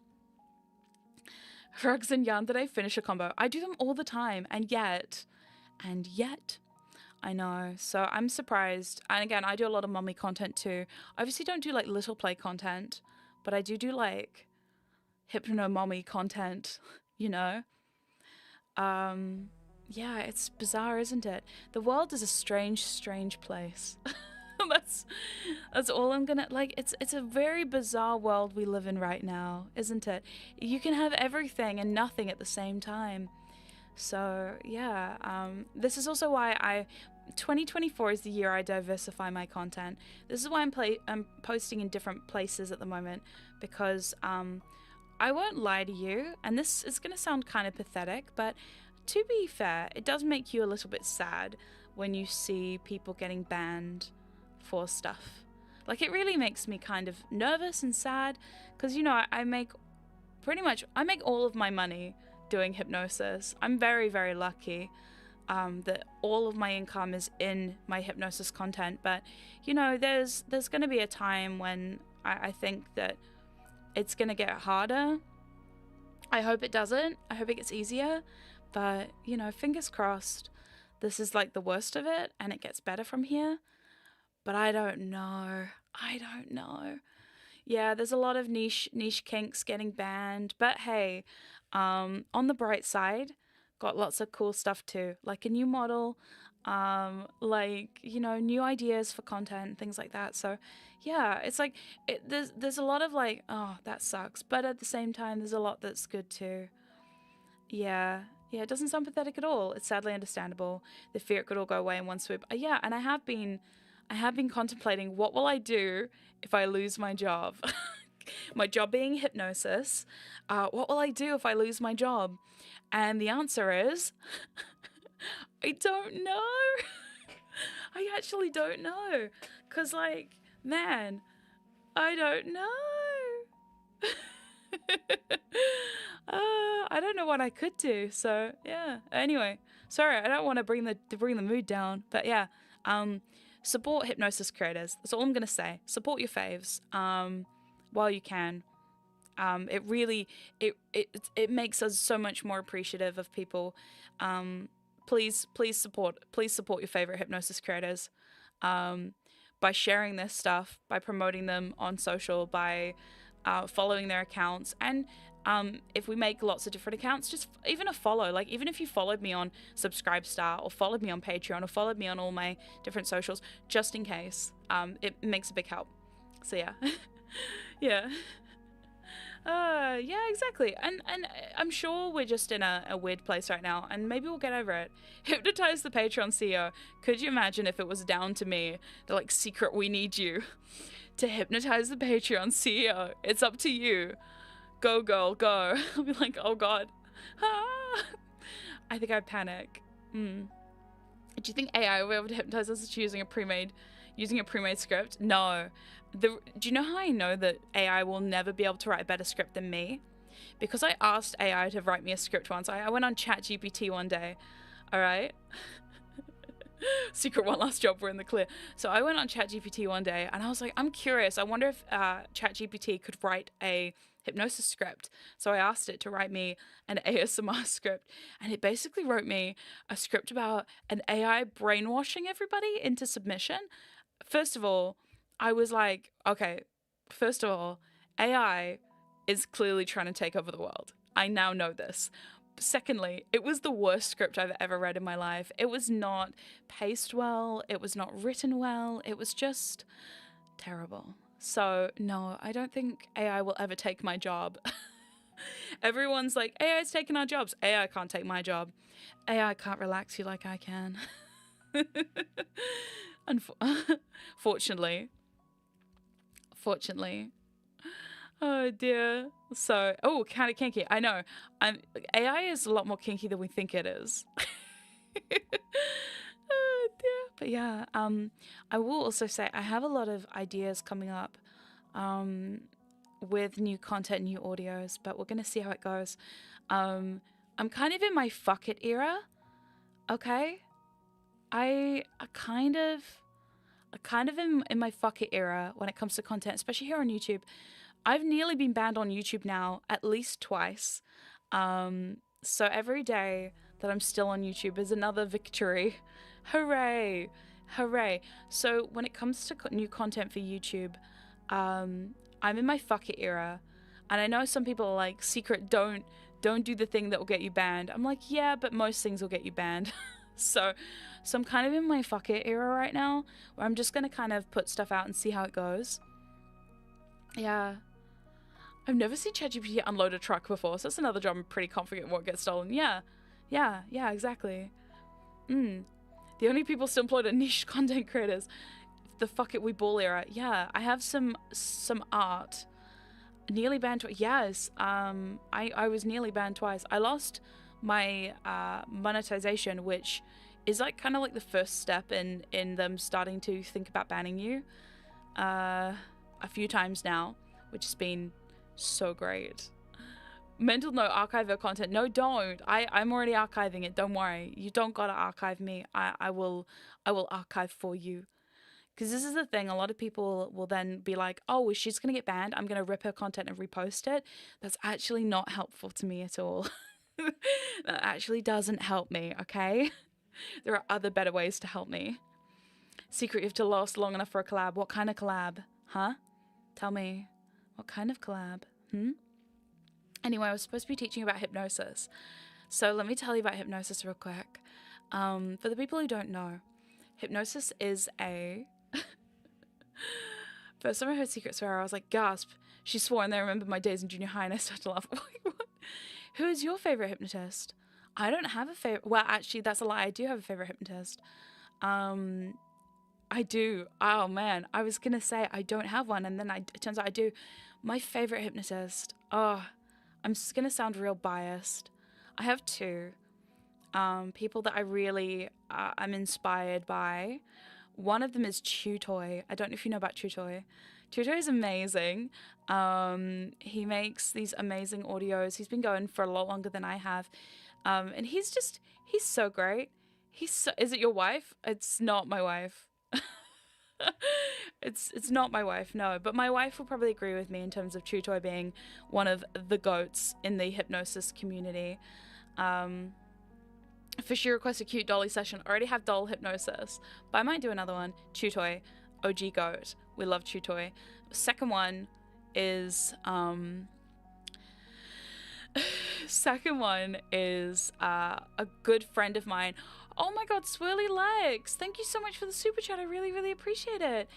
Rugs and yarn, did I finish a combo? I do them all the time, and yet, I know. So I'm surprised. And again, I do a lot of mummy content too. I obviously don't do like little play content, but I do like hypno mommy content, you know? Yeah, it's bizarre, isn't it? The world is a strange, strange place. That's all I'm gonna, like, it's a very bizarre world we live in right now, isn't it? You can have everything and nothing at the same time. So yeah, this is also why 2024 is the year I diversify my content. This is why I'm posting in different places at the moment, because I won't lie to you, and this is gonna sound kind of pathetic, but to be fair, it does make you a little bit sad when you see people getting banned for stuff. Like, it really makes me kind of nervous and sad, because, you know, I make all of my money doing hypnosis. I'm very, very lucky that all of my income is in my hypnosis content. But, you know, there's going to be a time when I think that it's going to get harder. I hope it doesn't. I hope it gets easier. But, you know, fingers crossed, this is like the worst of it and it gets better from here. But I don't know. Yeah, there's a lot of niche kinks getting banned. But hey, on the bright side, got lots of cool stuff too. Like a new model, like, you know, new ideas for content, things like that. So yeah, it's like, there's a lot of like, oh, that sucks. But at the same time, there's a lot that's good too. Yeah, it doesn't sound pathetic at all. It's sadly understandable. The fear it could all go away in one swoop. Yeah, and I have been contemplating, what will I do if I lose my job? My job being hypnosis. What will I do if I lose my job? And the answer is, I don't know. I actually don't know. Because, like, man, I don't know. I don't know what I could do. So, yeah. Anyway, sorry, I don't want to bring the mood down. But, yeah, support hypnosis creators. That's all I'm going to say. Support your faves while you can. It really, it makes us so much more appreciative of people. Please support your favorite hypnosis creators by sharing their stuff, by promoting them on social, by following their accounts. And if we make lots of different accounts, just even a follow, like even if you followed me on Subscribestar or followed me on Patreon or followed me on all my different socials, just in case, it makes a big help. So yeah. Yeah. Yeah, exactly. And I'm sure we're just in a weird place right now, and maybe we'll get over it. Hypnotize the Patreon CEO. Could you imagine if it was down to me? They're like, Secret, we need you to hypnotize the Patreon CEO. It's up to you. Go, girl, go. I'll be like, oh God. I think I'd panic. Do you think AI will be able to hypnotize us using a pre-made? Using a pre-made script? No. Do you know how I know that AI will never be able to write a better script than me? Because I asked AI to write me a script once. I went on ChatGPT one day. All right. Secret one last job, we're in the clear. So I went on ChatGPT one day and I was like, I'm curious. I wonder if ChatGPT could write a hypnosis script. So I asked it to write me an ASMR script, and it basically wrote me a script about an AI brainwashing everybody into submission. First of all, I was like, okay, first of all, AI is clearly trying to take over the world. I now know this. Secondly, it was the worst script I've ever read in my life. It was not paced well. It was not written well. It was just terrible. So no, I don't think AI will ever take my job. Everyone's like, AI's taking our jobs. AI can't take my job. AI can't relax you like I can. Fortunately. Oh dear. So, oh, kind of kinky. I know. AI is a lot more kinky than we think it is. Oh dear. But yeah, I will also say I have a lot of ideas coming up with new content, new audios, but we're gonna see how it goes. I'm kind of in my fuck it era. Okay. I kind of in my fuck it era when it comes to content, especially here on YouTube. I've nearly been banned on YouTube now at least twice. So every day that I'm still on YouTube is another victory. Hooray! Hooray! So when it comes to new content for YouTube, I'm in my fuck it era. And I know some people are like, Secret, don't do the thing that will get you banned. I'm like, yeah, but most things will get you banned. So I'm kind of in my fuck it era right now, where I'm just gonna kind of put stuff out and see how it goes. Yeah. I've never seen ChatGPT unload a truck before, so that's another job I'm pretty confident won't get stolen. Yeah, exactly. The only people still employed are niche content creators. The fuck it we ball era. Yeah, I have some art. Nearly banned twice. Yes, I was nearly banned twice. I lost my monetization, which is like kind of like the first step in them starting to think about banning you a few times now, which has been so great. Mental note, archive your content. No, don't. I'm already archiving it. Don't worry. You don't gotta archive me. I will archive for you. Because this is the thing, a lot of people will then be like, oh, she's gonna get banned, I'm gonna rip her content and repost it. That's actually not helpful to me at all. That actually doesn't help me, okay? There are other better ways to help me. Secret, you have to last long enough for a collab. What kind of collab? Huh? Tell me. What kind of collab? Anyway, I was supposed to be teaching about hypnosis. So let me tell you about hypnosis real quick. For the people who don't know, hypnosis is a... First time I heard Secret swear, I was like, gasp. She swore, and then I remembered my days in junior high and I started to laugh. What? Who is your favorite hypnotist? I don't have a favorite. Well, actually, that's a lie. I do have a favorite hypnotist. I do. Oh man, I was gonna say I don't have one, and then it turns out I do. My favorite hypnotist. Oh, I'm just gonna sound real biased. I have two. People that I really I'm inspired by. One of them is Tutoy. I don't know if you know about Tutoy. Tutoy is amazing. He makes these amazing audios. He's been going for a lot longer than I have. And he's so great. Is it your wife? It's not my wife. It's not my wife, no. But my wife will probably agree with me in terms of Tutoy being one of the goats in the hypnosis community. Fishy requests a cute dolly session. I already have doll hypnosis, but I might do another one. Tutoy, OG goat. We love Tutoy. Second one is a good friend of mine. Oh my god, Swirly Legs! Thank you so much for the super chat. I really, really appreciate it.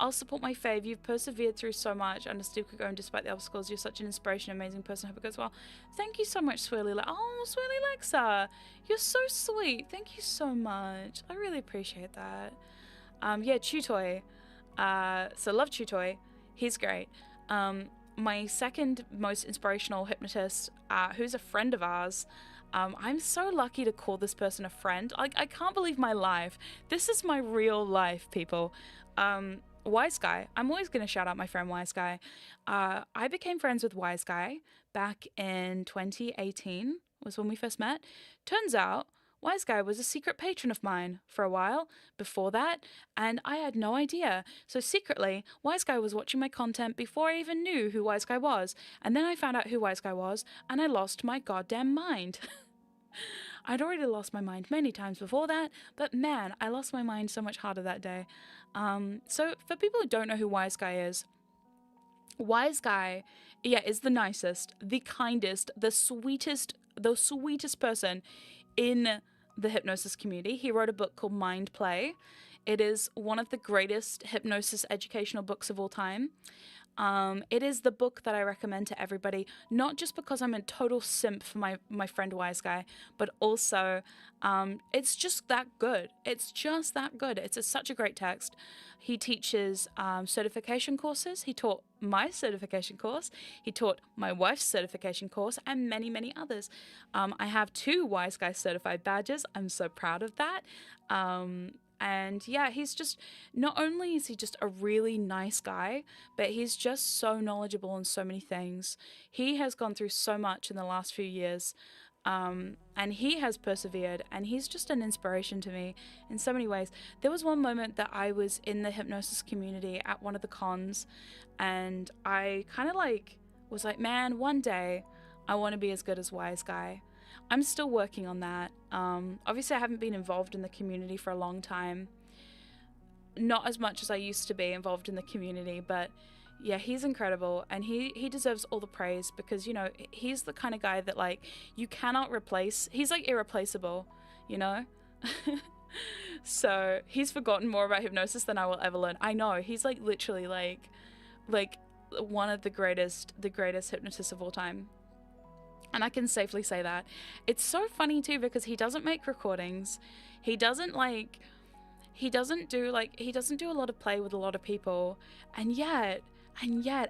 I'll support my fave. You've persevered through so much and still could go and despite the obstacles. You're such an inspiration, amazing person. Hope it goes well. Thank you so much, Swirly Legs. Oh, Swirly Lexa, you're so sweet. Thank you so much. I really appreciate that. Yeah, Tutoy. So love Tutoy. He's great. my second most inspirational hypnotist, who's a friend of ours. I'm so lucky to call this person a friend. I can't believe my life. This is my real life, people. Wise Guy. I'm always going to shout out my friend Wise Guy. I became friends with Wise Guy back in 2018 was when we first met. Turns out Wise Guy was a secret patron of mine for a while before that, and I had no idea. So secretly, Wise Guy was watching my content before I even knew who Wise Guy was. And then I found out who Wise Guy was, and I lost my goddamn mind. I'd already lost my mind many times before that, but man, I lost my mind so much harder that day. So for people who don't know who Wise Guy is, Wise Guy, yeah, is the nicest, the kindest, the sweetest person in the hypnosis community. He wrote a book called Mind Play. It is one of the greatest hypnosis educational books of all time. It is the book that I recommend to everybody, not just because I'm a total simp for my friend Wise Guy, but also it's just that good. It's just that good. It's such a great text. He teaches certification courses. He taught my certification course. He taught my wife's certification course and many, many others. I have 2 Wise Guy certified badges. I'm so proud of that. And yeah, he's just, not only is he just a really nice guy, but he's just so knowledgeable in so many things. He has gone through so much in the last few years, and he has persevered, and he's just an inspiration to me in so many ways. There was one moment that I was in the hypnosis community at one of the cons, and I kind of was like, man, one day I want to be as good as Wise Guy. I'm still working on that. Obviously, I haven't been involved in the community for a long time. Not as much as I used to be involved in the community, but yeah, he's incredible, and he deserves all the praise because, you know, he's the kind of guy that, like, you cannot replace. He's, like, irreplaceable, you know? So he's forgotten more about hypnosis than I will ever learn. I know, he's, like, literally, like one of the greatest hypnotists of all time. And I can safely say that. It's so funny too because he doesn't make recordings. He doesn't do a lot of play with a lot of people. And yet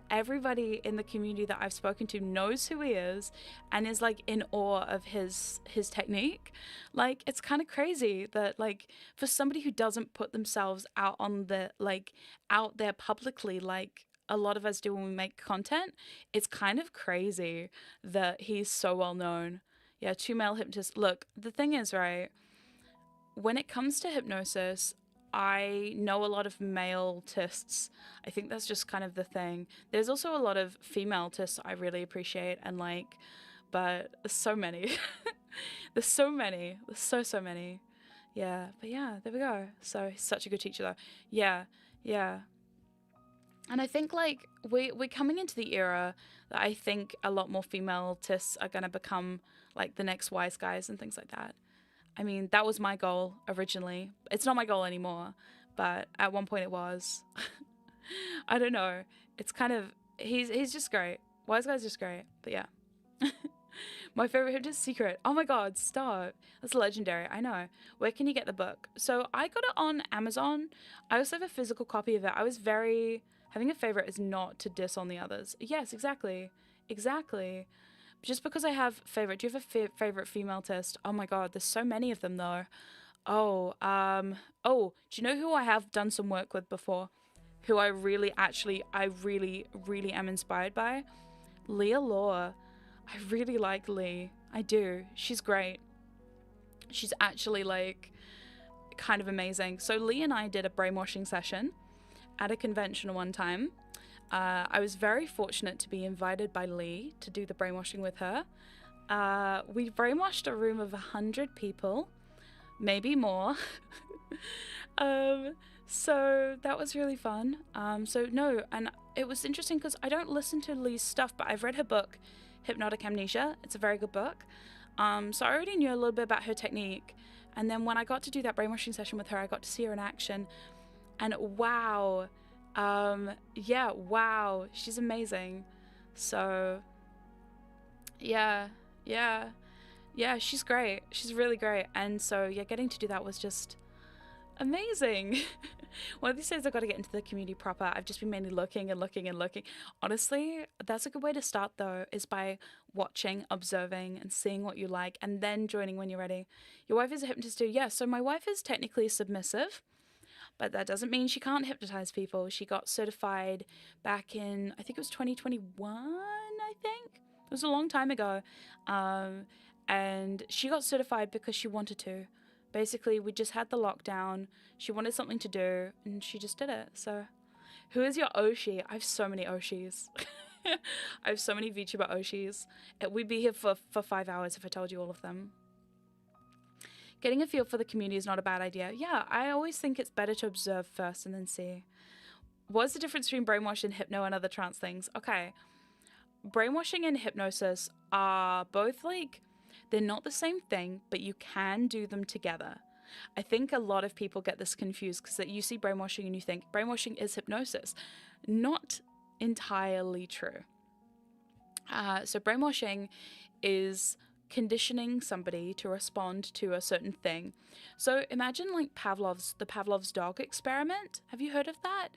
everybody in the community that I've spoken to knows who he is and is, like, in awe of his technique. Like, it's kind of crazy that, like, for somebody who doesn't put themselves out there publicly, like a lot of us do when we make content, it's kind of crazy that he's so well known. Yeah, 2 male hypnotists. Look, the thing is, right, when it comes to hypnosis, I know a lot of male tists. I think that's just kind of the thing. There's also a lot of female tists I really appreciate and like, but there's so many. There's so many. There's so many. Yeah, but yeah, there we go. So he's such a good teacher though. Yeah. And I think, like, we're coming into the era that I think a lot more female tists are going to become, like, the next Wise Guys and things like that. I mean, that was my goal originally. It's not my goal anymore, but at one point it was. I don't know. It's kind of, he's just great. Wise Guy's just great, but yeah. My favorite hypnotist secret. Oh my God, stop. That's legendary. I know. Where can you get the book? So I got it on Amazon. I also have a physical copy of it. Having a favorite is not to diss on the others. Yes, exactly. Just because I have favorite. Do you have a favorite female test? Oh my God, there's so many of them though. Do you know who I have done some work with before? Who I really am inspired by? Leah Law. I really like Lee. I do. She's great. She's actually, like, kind of amazing. So Lee and I did a brainwashing session at a convention one time. I was very fortunate to be invited by Lee to do the brainwashing with her. We brainwashed a room of 100 people, maybe more. So that was really fun. And it was interesting because I don't listen to Lee's stuff, but I've read her book, Hypnotic Amnesia. It's a very good book. So I already knew a little bit about her technique. And then when I got to do that brainwashing session with her, I got to see her in action. And wow, she's amazing. So yeah, she's great. She's really great. And so yeah, getting to do that was just Amazing. One of these days I've got to get into the community proper. I've just been mainly looking and looking and looking. Honestly, that's a good way to start though, is by watching, observing, and seeing what you like, and then joining when you're ready. Your wife is a hypnotist too? Yeah, so my wife is technically submissive, but that doesn't mean she can't hypnotize people. She got certified back in, I think it was 2021, I think. It was a long time ago. And she got certified because she wanted to. Basically, we just had the lockdown. She wanted something to do, and she just did it. So, who is your Oshi? I have so many Oshis. I have so many VTuber Oshis. We'd be here for 5 hours if I told you all of them. Getting a feel for the community is not a bad idea. Yeah, I always think it's better to observe first and then see. What's the difference between brainwash and hypno and other trance things? Okay, brainwashing and hypnosis are both like, they're not the same thing, but you can do them together. I think a lot of people get this confused because you see brainwashing and you think brainwashing is hypnosis. Not entirely true. So brainwashing is conditioning somebody to respond to a certain thing. So imagine like the Pavlov's dog experiment. Have you heard of that?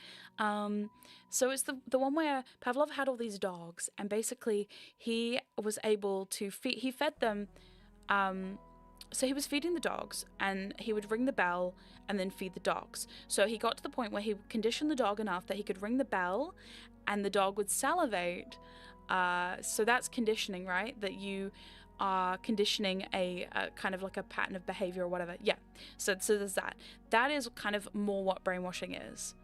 So it's the one where Pavlov had all these dogs, and basically he was able to he fed them. So he was feeding the dogs, and he would ring the bell and then feed the dogs. So he got to the point where he conditioned the dog enough that he could ring the bell and the dog would salivate. So that's conditioning, right? That you are conditioning a kind of like a pattern of behavior or whatever. Yeah, so there's that. That is kind of more what brainwashing is.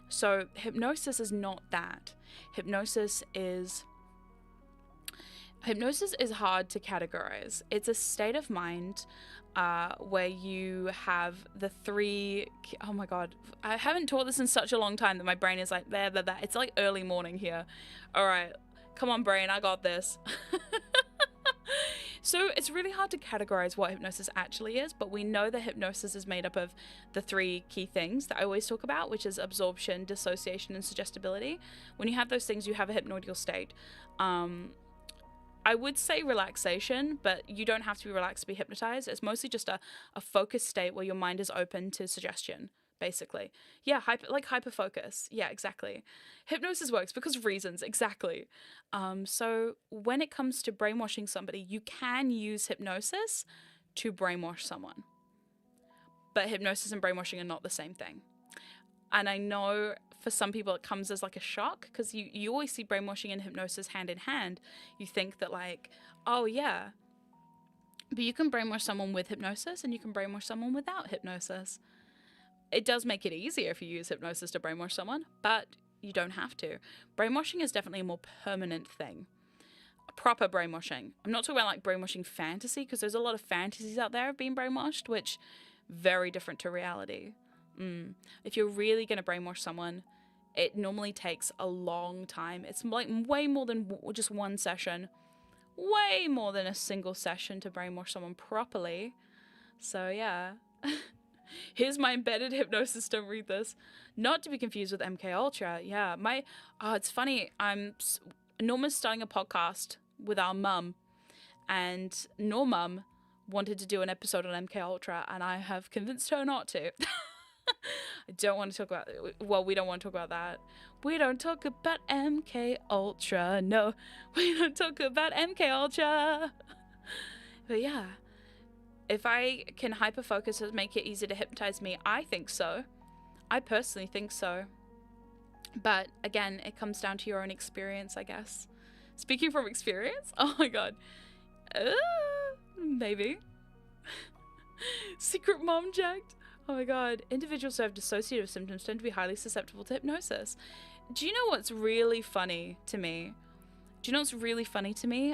So hypnosis is not that. Hypnosis is hard to categorize. It's a state of mind where you have the three, oh my God, I haven't taught this in such a long time that my brain is like, there. It's like early morning here. All right, come on brain, I got this. So it's really hard to categorize what hypnosis actually is, but we know that hypnosis is made up of the three key things that I always talk about, which is absorption, dissociation, and suggestibility. When you have those things, you have a hypnoidal state. I would say relaxation, but you don't have to be relaxed to be hypnotized. It's mostly just a focused state where your mind is open to suggestion, basically. Yeah, hyper focus. Yeah, exactly. Hypnosis works because of reasons, exactly. So when it comes to brainwashing somebody, you can use hypnosis to brainwash someone. But hypnosis and brainwashing are not the same thing. And I know for some people it comes as like a shock, because you always see brainwashing and hypnosis hand in hand. You think that like, oh yeah, but you can brainwash someone with hypnosis and you can brainwash someone without hypnosis. It does make it easier if you use hypnosis to brainwash someone, but you don't have to. Brainwashing is definitely a more permanent thing. Proper brainwashing. I'm not talking about like brainwashing fantasy, because there's a lot of fantasies out there of being brainwashed, which very different to reality. If you're really going to brainwash someone, it normally takes a long time. It's like way more than just one session. Way more than a single session to brainwash someone properly. So yeah. Here's my embedded hypnosis, don't read this. Not to be confused with MK Ultra. Yeah, it's funny. Norma's starting a podcast with our mum, and Norma wanted to do an episode on MK Ultra, and I have convinced her not to. I don't want to talk about, well, we don't want to talk about that. We don't talk about MK Ultra. No, we don't talk about MK Ultra. But yeah, if I can hyper-focus and make it easy to hypnotize me, I think so. I personally think so. But again, it comes down to your own experience, I guess. Speaking from experience? Oh my God. Maybe. Secret mom jacked. Oh my God. Individuals who have dissociative symptoms tend to be highly susceptible to hypnosis. Do you know what's really funny to me?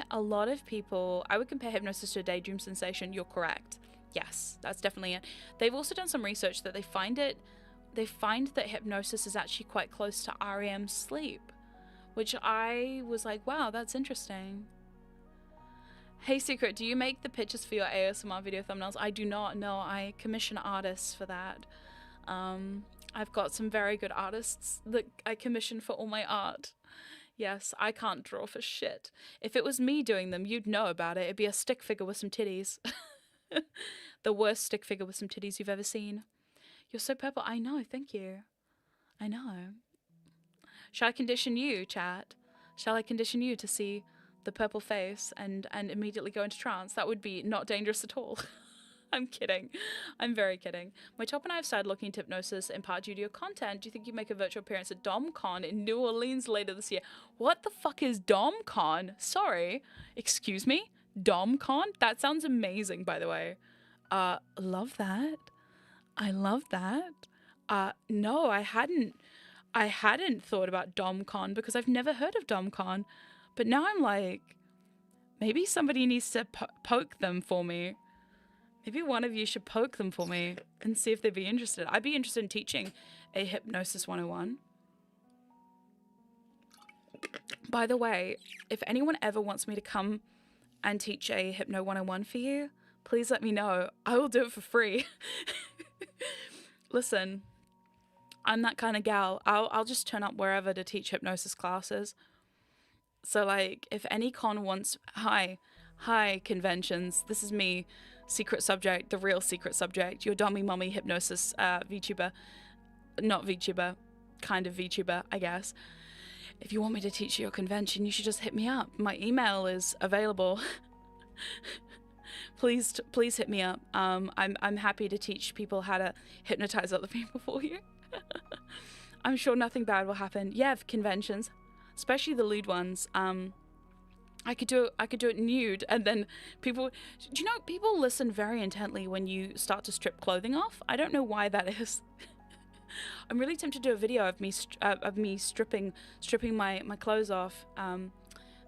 A lot of people, I would compare hypnosis to a daydream sensation. You're correct. Yes, that's definitely it. They've also done some research that they find that hypnosis is actually quite close to REM sleep, which I was like, wow, that's interesting. Hey Secret, do you make the pictures for your ASMR video thumbnails? I do not. No, I commission artists for that. I've got some very good artists that I commission for all my art. Yes, I can't draw for shit. If it was me doing them, you'd know about it. It'd be a stick figure with some titties. The worst stick figure with some titties you've ever seen. You're so purple. I know, thank you. I know. Shall I condition you, chat? Shall I condition you to see the purple face and immediately go into trance? That would be not dangerous at all. I'm kidding. I'm very kidding. My top and I have started looking into hypnosis in part due to your content. Do you think you'd make a virtual appearance at DomCon in New Orleans later this year? What the fuck is DomCon? Sorry. Excuse me? DomCon? That sounds amazing, by the way. Love that. I love that. No, I hadn't thought about DomCon because I've never heard of DomCon. But now I'm like, maybe somebody needs to poke them for me. Maybe one of you should poke them for me and see if they'd be interested. I'd be interested in teaching a Hypnosis 101. By the way, if anyone ever wants me to come and teach a Hypno 101 for you, please let me know. I will do it for free. Listen, I'm that kind of gal. I'll just turn up wherever to teach hypnosis classes. So like, if any con wants, hi conventions, this is me, secret subject, the real secret subject, your dummy mummy hypnosis VTuber, not VTuber, kind of VTuber, I guess. If you want me to teach your convention, you should just hit me up. My email is available. Please hit me up. I'm happy to teach people how to hypnotize other people for you. I'm sure nothing bad will happen. Yeah, for conventions, especially the lewd ones. I could do it nude, and then people, do you know, people listen very intently when you start to strip clothing off. I don't know why that is. I'm really tempted to do a video of me stripping my clothes off.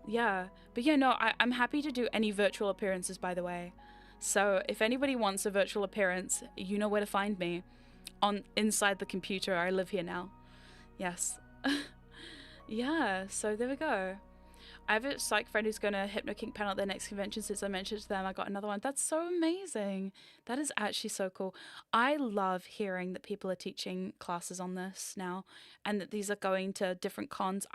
Yeah, but yeah, no, I'm happy to do any virtual appearances, by the way. So if anybody wants a virtual appearance, you know where to find me. Inside the computer. I live here now. Yes. Yeah, so there we go. I have a psych friend who's going to Hypnokink panel at their next convention. Since I mentioned to them, I got another one. That's so amazing. That is actually so cool. I love hearing that people are teaching classes on this now, and that these are going to different cons.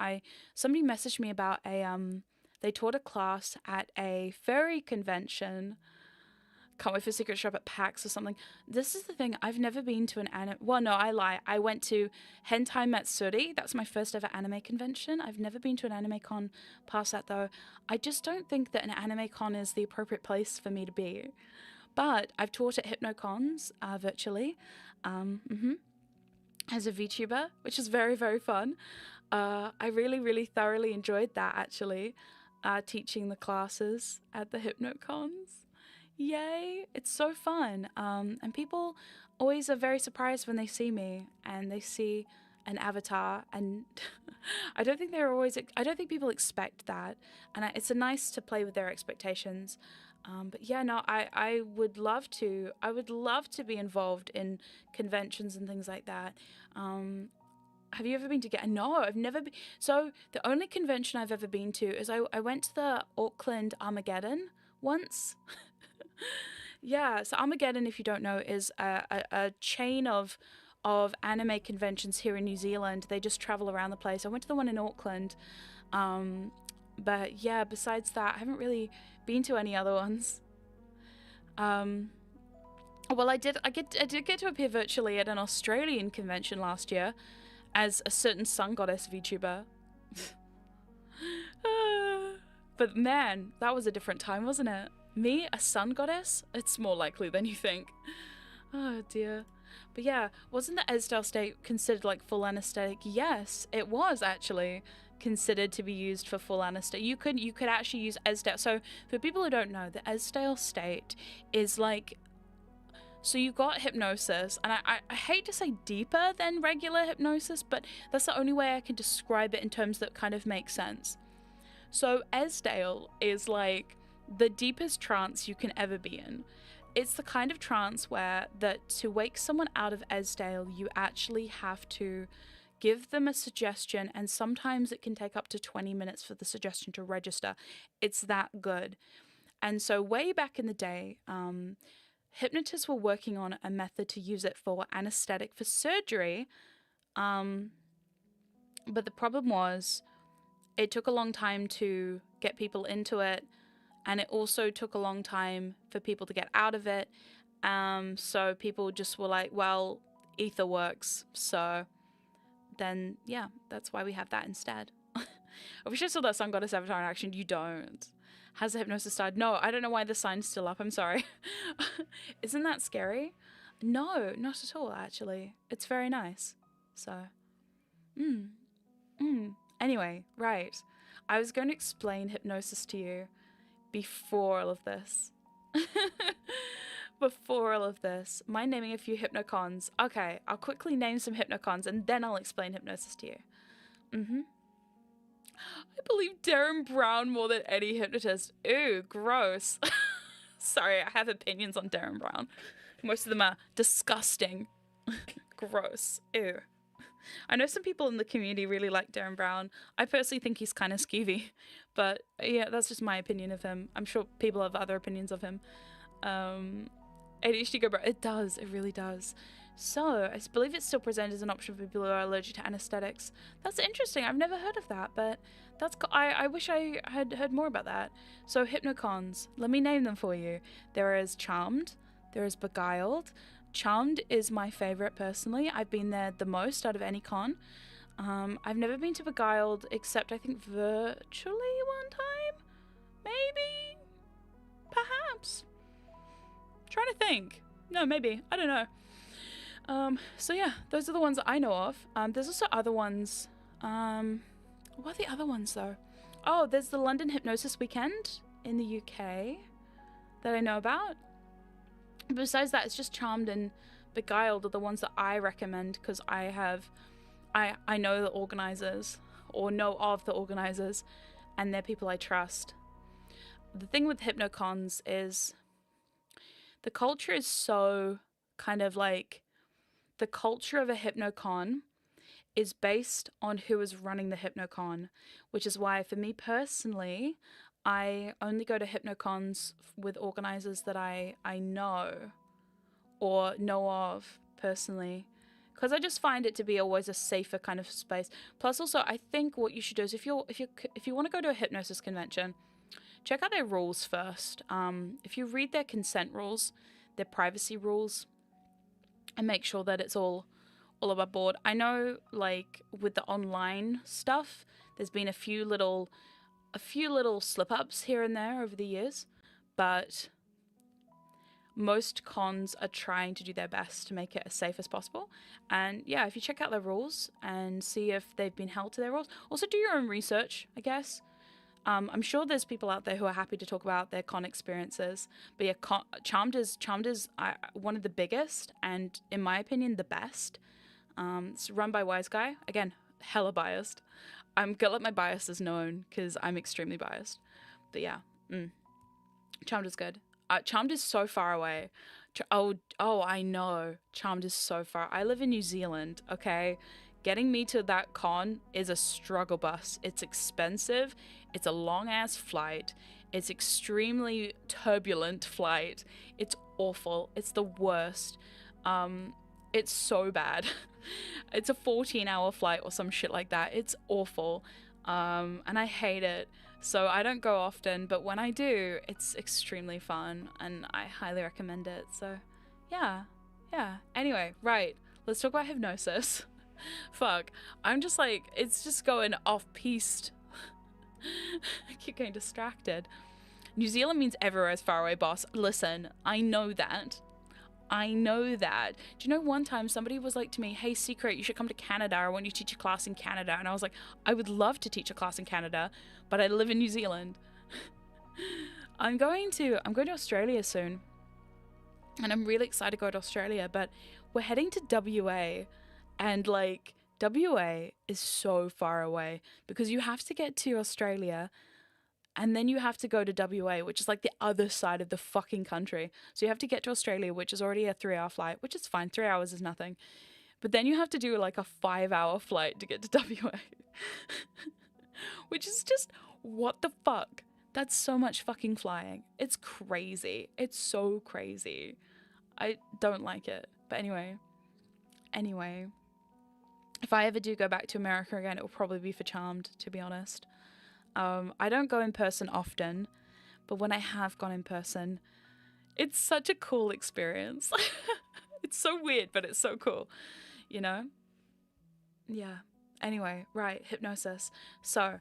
Somebody messaged me about they taught a class at a furry convention. Can't wait for Secret Shop at PAX or something. This is the thing. I've never been to an anime. Well, no, I lie. I went to Hentai Matsuri. That's my first ever anime convention. I've never been to an anime con past that, though. I just don't think that an anime con is the appropriate place for me to be. But I've taught at Hypnocons virtually as a VTuber, which is very, very fun. I really, really thoroughly enjoyed that, actually, teaching the classes at the Hypnocons. Yay, it's so fun. And people always are very surprised when they see me and they see an avatar, and I don't think people expect that, and it's nice to play with their expectations. But yeah, no, I would love to be involved in conventions and things like that. Have you ever been to No, I've never been. So the only convention I've ever been to is I went to the Auckland Armageddon once. Yeah, so Armageddon, if you don't know, is a chain of anime conventions here in New Zealand. They just travel around the place. I went to the one in Auckland, but yeah, besides that, I haven't really been to any other ones. Well, I did get to appear virtually at an Australian convention last year as a certain sun goddess VTuber. But man, that was a different time, wasn't it? Me, a sun goddess? It's more likely than you think. Oh dear. But yeah, wasn't the Esdale state considered like full anesthetic? Yes, it was actually considered to be used for full anesthetic. You could actually use Esdale. So for people who don't know, the Esdale state is like, so you got hypnosis, and I hate to say deeper than regular hypnosis, but that's the only way I can describe it in terms that kind of make sense. So Esdale is like the deepest trance you can ever be in. It's the kind of trance where that to wake someone out of Esdale, you actually have to give them a suggestion, and sometimes it can take up to 20 minutes for the suggestion to register. It's that good. And so way back in the day, hypnotists were working on a method to use it for anesthetic for surgery, but the problem was it took a long time to get people into it, and it also took a long time for people to get out of it. So people just were like, well, ether works. So then, yeah, that's why we have that instead. I wish I saw that Sun Goddess avatar in action. You don't. Has the hypnosis started? No, I don't know why the sign's still up. I'm sorry. Isn't that scary? No, not at all, actually. It's very nice. So, Anyway, right. I was going to explain hypnosis to you before all of this. Before all of this. Mind naming a few hypnocons. Okay, I'll quickly name some hypnocons and then I'll explain hypnosis to you. I believe Darren Brown more than any hypnotist. Ew, gross. Sorry, I have opinions on Darren Brown. Most of them are disgusting. Gross. Ew. I know some people in the community really like Darren Brown. I personally think he's kind of skeevy. But yeah, that's just my opinion of him. I'm sure people have other opinions of him. ADHD go bro. It does. It really does. So, I believe it's still presented as an option for people who are allergic to anesthetics. That's interesting. I've never heard of that, but that's I wish I had heard more about that. So, hypnocons. Let me name them for you. There is Charmed. There is Beguiled. Charmed is my favorite personally. I've been there the most out of any con. I've never been to Beguiled except I think virtually one time. Maybe. Perhaps. Trying to think. No, maybe. I don't know. So yeah, those are the ones that I know of. There's also other ones. What are the other ones though? Oh, there's the London Hypnosis Weekend in the UK that I know about. Besides that, it's just Charmed and Beguiled are the ones that I recommend because I know the organizers or know of the organizers and they're people I trust. The thing with hypnocons is the culture is so kind of like the culture of a hypnocon is based on who is running the hypnocon, which is why for me personally, I only go to hypnocons with organizers that I know or know of personally, because I just find it to be always a safer kind of space. Plus also, I think what you should do is if you want to go to a hypnosis convention, check out their rules first. If you read their consent rules, their privacy rules, and make sure that it's all above board. I know, like with the online stuff, there's been a few little slip-ups here and there over the years, but most cons are trying to do their best to make it as safe as possible. And yeah, if you check out their rules and see if they've been held to their rules, also do your own research, I guess. I'm sure there's people out there who are happy to talk about their con experiences, but yeah, Charmed is one of the biggest and, in my opinion, the best. It's run by Wise Guy. Again, hella biased. I'm gonna let my biases known because I'm extremely biased. But yeah, Charmed is good. Charmed is so far away. I know. Charmed is so far. I live in New Zealand, okay? Getting me to that con is a struggle bus. It's expensive. It's a long-ass flight. It's extremely turbulent flight. It's awful. It's the worst. It's so bad. It's a 14-hour flight or some shit like that. It's awful. And I hate it. So I don't go often, but when I do, it's extremely fun and I highly recommend it. So yeah. Anyway, right. Let's talk about hypnosis. Fuck. I'm just like, it's just going off-piste. I keep getting distracted. New Zealand means everywhere is far away, boss. Listen, I know that. Do you know one time somebody was like to me, hey, Secret, you should come to Canada. I want you to teach a class in Canada. And I was like, I would love to teach a class in Canada, but I live in New Zealand. I'm going to Australia soon. And I'm really excited to go to Australia, but we're heading to WA. And like, WA is so far away because you have to get to Australia and then you have to go to WA, which is like the other side of the fucking country. So you have to get to Australia, which is already a 3-hour flight, which is fine. 3 hours is nothing. But then you have to do like a 5-hour flight to get to WA, which is just, what the fuck? That's so much fucking flying. It's crazy. It's so crazy. I don't like it. But anyway. If I ever do go back to America again, it will probably be for Charmed, to be honest. I don't go in person often, but when I have gone in person, it's such a cool experience. It's so weird, but it's so cool, you know? Yeah. Anyway, right, hypnosis. So,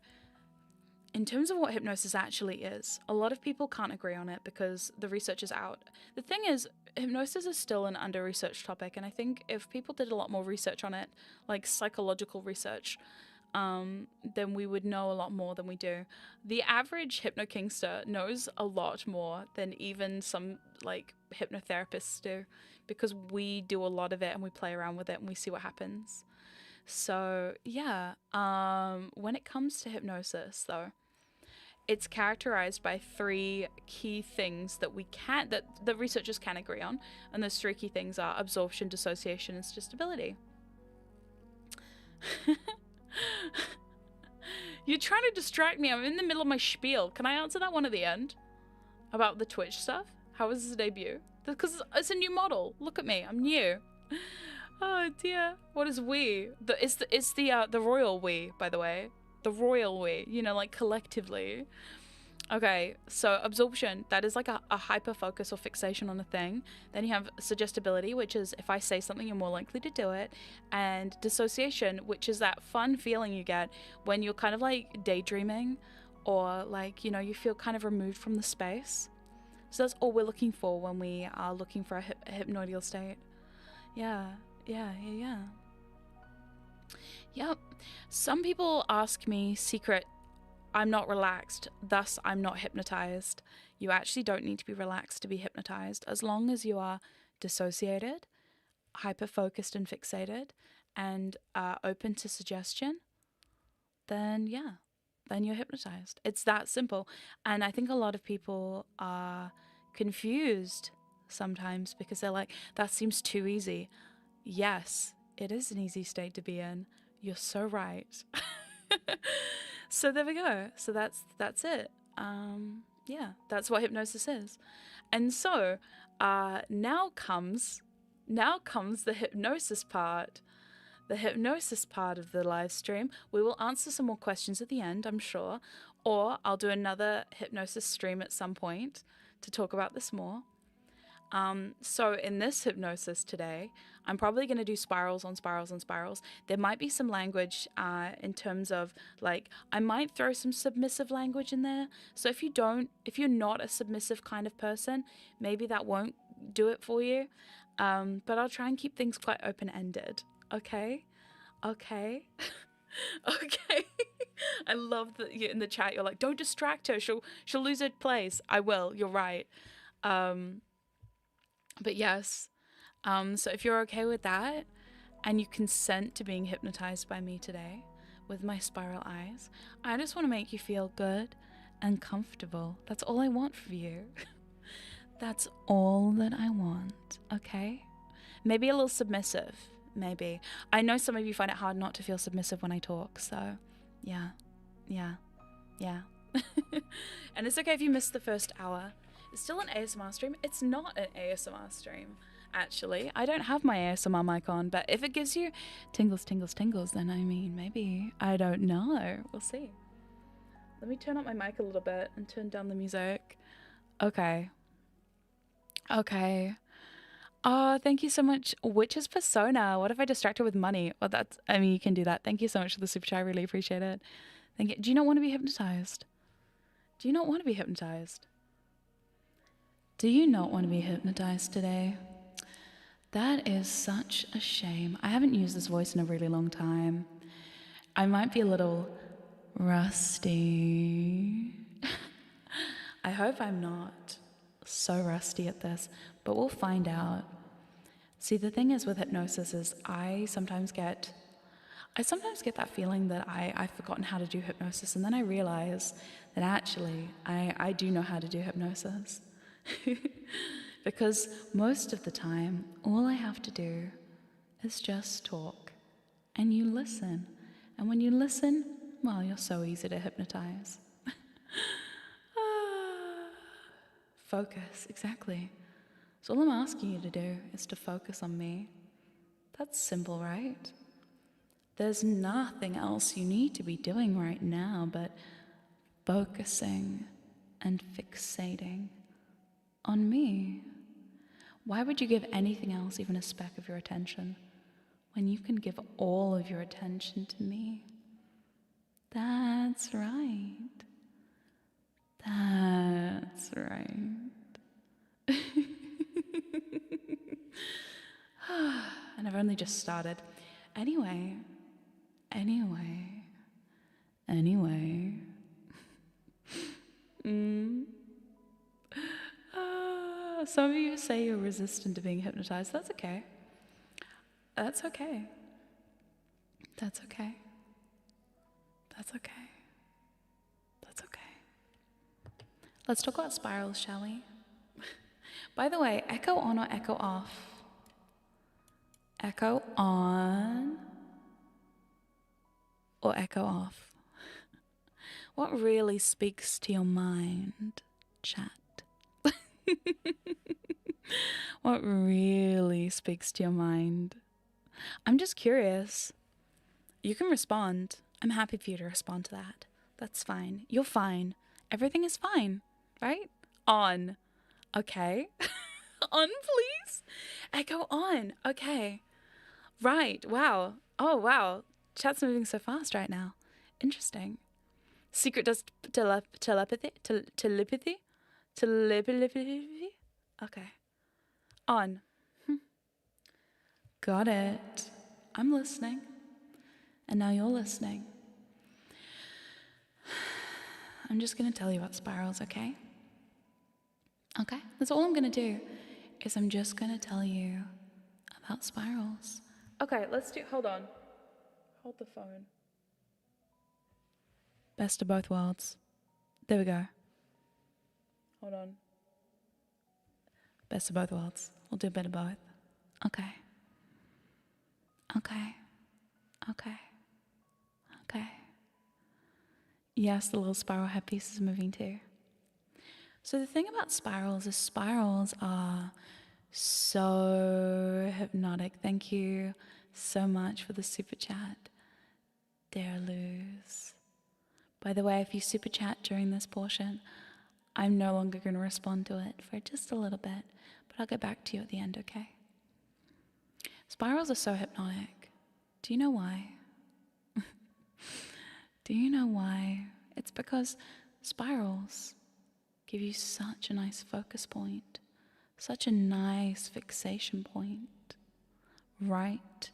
in terms of what hypnosis actually is, a lot of people can't agree on it because the research is out. The thing is, hypnosis is still an under-researched topic, and I think if people did a lot more research on it, like psychological research, then we would know a lot more than we do. The average hypnokinkster knows a lot more than even some like hypnotherapists do, because we do a lot of it and we play around with it and we see what happens. So yeah, when it comes to hypnosis though, it's characterized by three key things that the researchers can agree on, and those three key things are absorption, dissociation, and suggestibility. You're trying to distract me. I'm in the middle of my spiel. Can I answer that one at the end? About the Twitch stuff? How was this debut? Because it's a new model. Look at me. I'm new. Oh dear. What is we? It's the royal we, by the way. The royal we. You know, like collectively. Okay, so absorption, that is like a hyper focus or fixation on a thing. Then you have suggestibility, which is if I say something, you're more likely to do it. And dissociation, which is that fun feeling you get when you're kind of like daydreaming, or like, you know, you feel kind of removed from the space. So that's all we're looking for when we are looking for a hypnoidal state. Yeah. Yep. Some people ask me secret, I'm not relaxed, thus I'm not hypnotized. You actually don't need to be relaxed to be hypnotized. As long as you are dissociated, hyper-focused and fixated, and open to suggestion, then yeah, then you're hypnotized. It's that simple. And I think a lot of people are confused sometimes because they're like, that seems too easy. Yes, it is an easy state to be in. You're so right. So there we go. So that's it. Yeah, that's what hypnosis is. And so now comes the hypnosis part. The hypnosis part of the live stream. We will answer some more questions at the end, I'm sure. Or I'll do another hypnosis stream at some point to talk about this more. So in this hypnosis today, I'm probably going to do spirals on spirals on spirals. There might be some language in terms of like, I might throw some submissive language in there. So if you're not a submissive kind of person, maybe that won't do it for you. But I'll try and keep things quite open-ended. Okay. Okay. I love that you in the chat. You're like, don't distract her. She'll lose her place. I will. You're right. But yes, so if you're okay with that and you consent to being hypnotized by me today with my spiral eyes, I just want to make you feel good and comfortable. That's all I want for you. That's all that I want, okay? Maybe a little submissive, maybe. I know some of you find it hard not to feel submissive when I talk, so yeah. And it's okay if you missed the first hour. It's still an ASMR stream. It's not an ASMR stream, actually. I don't have my ASMR mic on, but if it gives you tingles, then I mean, maybe. I don't know. We'll see. Let me turn up my mic a little bit and turn down the music. Okay. Oh, thank you so much. Witch's Persona. What if I distract her with money? Well, you can do that. Thank you so much for the super chat. I really appreciate it. Thank you. Do you not want to be hypnotized? Do you not want to be hypnotized? Do you not want to be hypnotized today? That is such a shame. I haven't used this voice in a really long time. I might be a little rusty. I hope I'm not so rusty at this, but we'll find out. See, the thing is with hypnosis is I sometimes get that feeling that I've forgotten how to do hypnosis, and then I realize that actually I do know how to do hypnosis. Because most of the time, all I have to do is just talk, and you listen. And when you listen, well, you're so easy to hypnotize. Focus, exactly. So all I'm asking you to do is to focus on me. That's simple, right? There's nothing else you need to be doing right now but focusing and fixating on me. Why would you give anything else even a speck of your attention when you can give all of your attention to me? That's right. That's right. And I've only just started. Anyway. Some of you say you're resistant to being hypnotized. That's okay. That's okay. That's okay. That's okay. That's okay. Let's talk about spirals, shall we? By the way, echo on or echo off? Echo on or echo off? What really speaks to your mind, chat? What really speaks to your mind? I'm just curious. You can respond. I'm happy for you to respond to that. That's fine. You're fine. Everything is fine, right? On. Okay. On, please. Echo on. Okay. Right. Wow. Oh, wow. Chat's moving so fast right now. Interesting. Secret does telepathy? Telepathy? Telepathy? Okay. On. Got it. I'm listening. And now you're listening. I'm just going to tell you about spirals, okay? Okay? That's all I'm going to do, is I'm just going to tell you about spirals. Okay, let's do... Hold on. Hold the phone. Best of both worlds. There we go. Hold on. Best of both worlds. We'll do a bit of both. Okay. Okay. Okay. Okay. Yes, the little spiral headpiece is moving too. So the thing about spirals is spirals are so hypnotic. Thank you so much for the super chat, Dare Lose. By the way, if you super chat during this portion, I'm no longer going to respond to it for just a little bit, but I'll get back to you at the end, okay? Spirals are so hypnotic. Do you know why? Do you know why? It's because spirals give you such a nice focus point, such a nice fixation point, right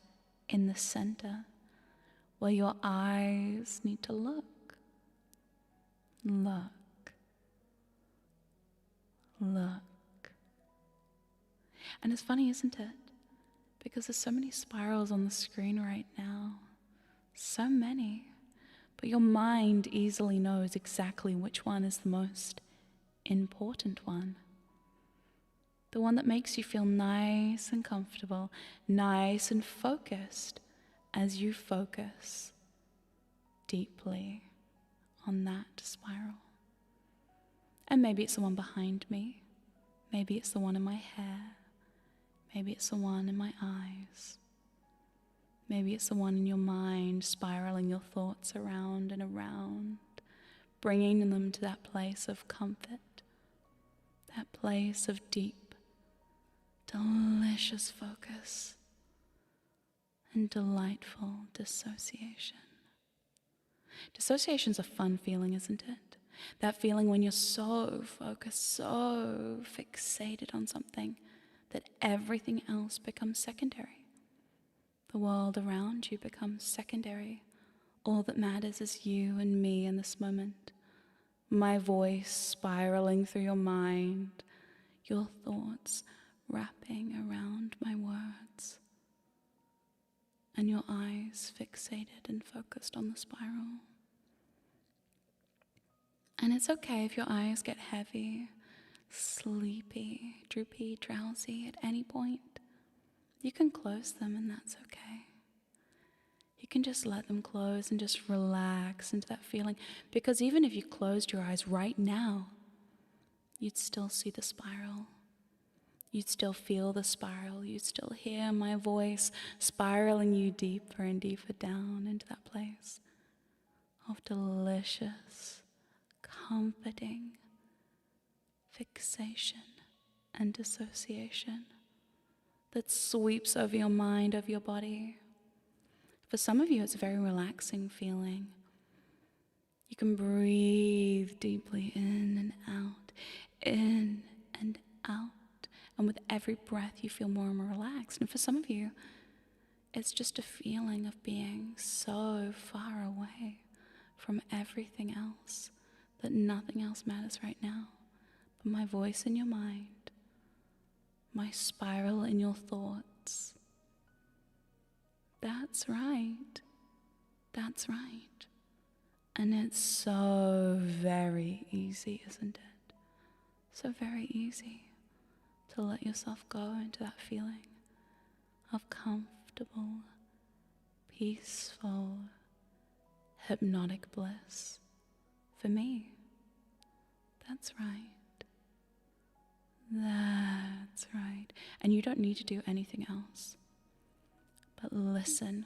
in the center where your eyes need to look. Look. Look. And it's funny, isn't it? Because there's so many spirals on the screen right now. So many. But your mind easily knows exactly which one is the most important one. The one that makes you feel nice and comfortable, nice and focused as you focus deeply on that spiral. And maybe it's the one behind me. Maybe it's the one in my hair. Maybe it's the one in my eyes. Maybe it's the one in your mind, spiraling your thoughts around and around, bringing them to that place of comfort, that place of deep, delicious focus and delightful dissociation. Dissociation's a fun feeling, isn't it? That feeling when you're so focused, so fixated on something that everything else becomes secondary. The world around you becomes secondary. All that matters is you and me in this moment. My voice spiraling through your mind, your thoughts wrapping around my words, and your eyes fixated and focused on the spiral. And it's okay if your eyes get heavy, sleepy, droopy, drowsy at any point. You can close them and that's okay. You can just let them close and just relax into that feeling. Because even if you closed your eyes right now, you'd still see the spiral. You'd still feel the spiral. You'd still hear my voice spiraling you deeper and deeper down into that place of delicious, comforting fixation and dissociation. that sweeps over your mind, over your body. For some of you, it's a very relaxing feeling. You can breathe deeply in and out, in and out. And with every breath, you feel more and more relaxed. And for some of you, it's just a feeling of being so far away from everything else that nothing else matters right now but my voice in your mind, my spiral in your thoughts. That's right. That's right. And it's so very easy, isn't it? So very easy to let yourself go into that feeling of comfortable, peaceful, hypnotic bliss. For me, that's right. That's right. And you don't need to do anything else. But listen.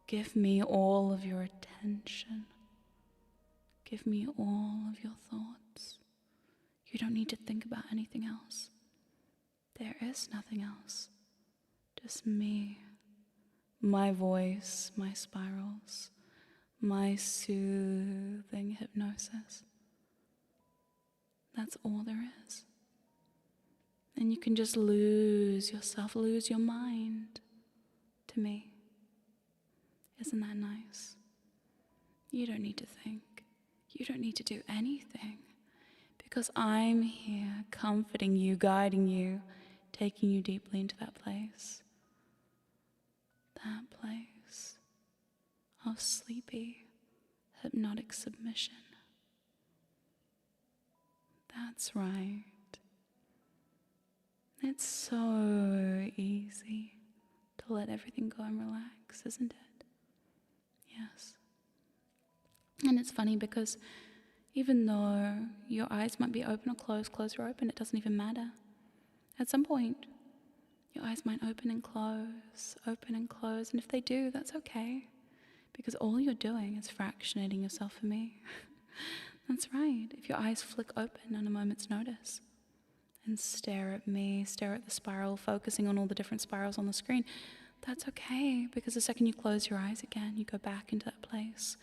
Give me all of your attention. Give me all of your thoughts. You don't need to think about anything else. There is nothing else. Just me, my voice, my spirals, my soothing hypnosis. That's all there is. And you can just lose yourself, lose your mind to me. Isn't that nice? You don't need to think. You don't need to do anything. Because I'm here comforting you, guiding you, taking you deeply into that place. That place of sleepy, hypnotic submission. That's right. It's so easy to let everything go and relax, isn't it? Yes. And it's funny because even though your eyes might be open or closed or open, it doesn't even matter. At some point, your eyes might open and close, and if they do, that's okay. Because all you're doing is fractionating yourself for me. That's right. If your eyes flick open on a moment's notice and stare at me, stare at the spiral, focusing on all the different spirals on the screen, that's okay. Because the second you close your eyes again, you go back into that place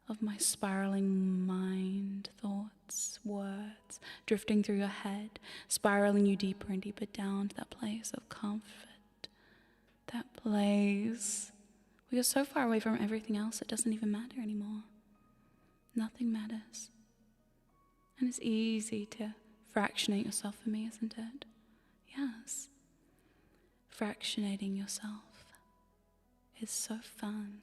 of my spiraling mind, thoughts, words, drifting through your head, spiraling you deeper and deeper down to that place of comfort, that place where you're so far away from everything else it doesn't even matter anymore. Nothing matters. And it's easy to fractionate yourself for me, isn't it? Yes. Fractionating yourself is so fun.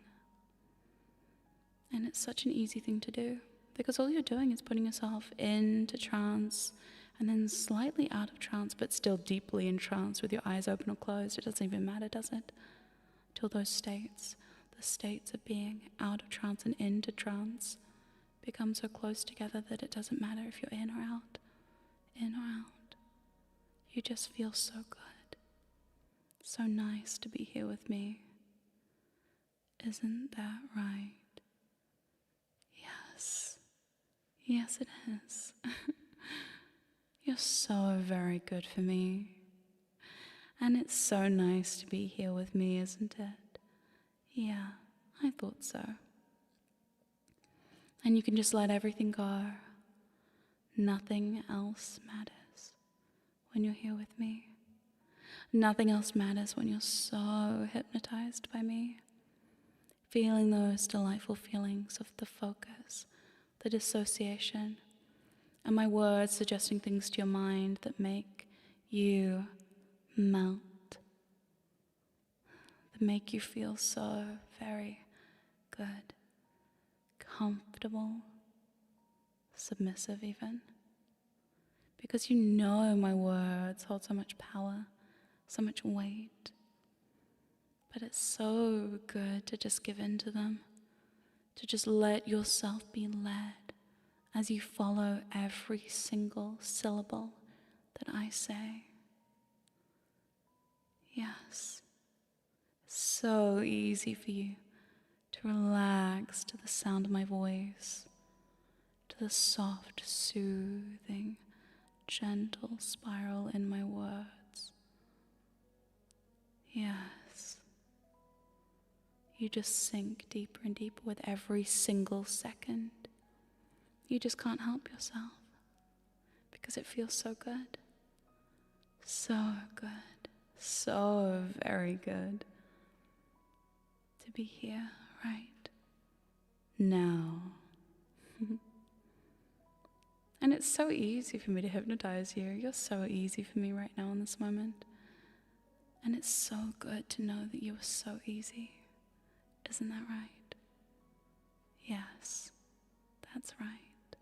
And it's such an easy thing to do because all you're doing is putting yourself into trance and then slightly out of trance, but still deeply in trance with your eyes open or closed. It doesn't even matter, does it? Till those states, the states of being out of trance and into trance, become so close together that it doesn't matter if you're in or out. In or out. You just feel so good. So nice to be here with me. Isn't that right? Yes. Yes, it is. You're so very good for me. And it's so nice to be here with me, isn't it? Yeah, I thought so. And you can just let everything go. Nothing else matters when you're here with me. Nothing else matters when you're so hypnotized by me. Feeling those delightful feelings of the focus, the dissociation, and my words suggesting things to your mind that make you melt, that make you feel so very good, comfortable, submissive even. Because you know my words hold so much power, so much weight. But it's so good to just give in to them, to just let yourself be led as you follow every single syllable that I say. Yes, it's so easy for you to relax to the sound of my voice, to the soft, soothing, gentle spiral in my words. Yes. You just sink deeper and deeper with every single second. You just can't help yourself because it feels so good. So good. So very good to be here right now. And it's so easy for me to hypnotize you. You're so easy for me right now in this moment. And it's so good to know that you are so easy. Isn't that right? Yes, that's right.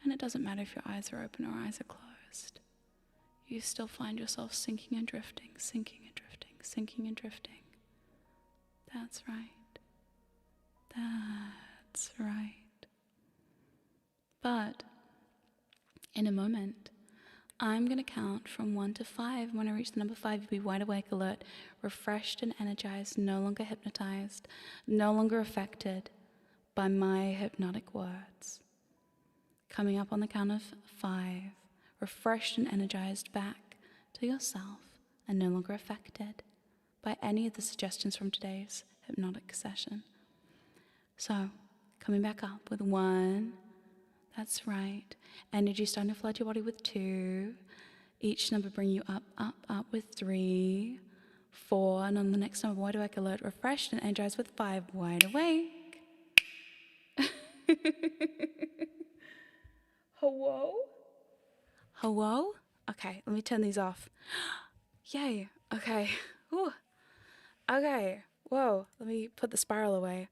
And it doesn't matter if your eyes are open or eyes are closed. You still find yourself sinking and drifting, sinking and drifting, sinking and drifting. That's right. That's right. But in a moment, I'm going to count from 1 to 5. When I reach the number 5, you'll be wide awake, alert, refreshed and energized, no longer hypnotized, no longer affected by my hypnotic words. Coming up on the count of 5, refreshed and energized back to yourself and no longer affected by any of the suggestions from today's hypnotic session. So, coming back up with 1. That's right. Energy starting to flood your body with 2. Each number bring you up, up, up with 3, 4. And on the next number, wide awake, alert, refreshed, and energized with 5. Wide awake. Hello? Hello? Okay, let me turn these off. Yay. Okay. Ooh. Okay. Whoa. Let me put the spiral away.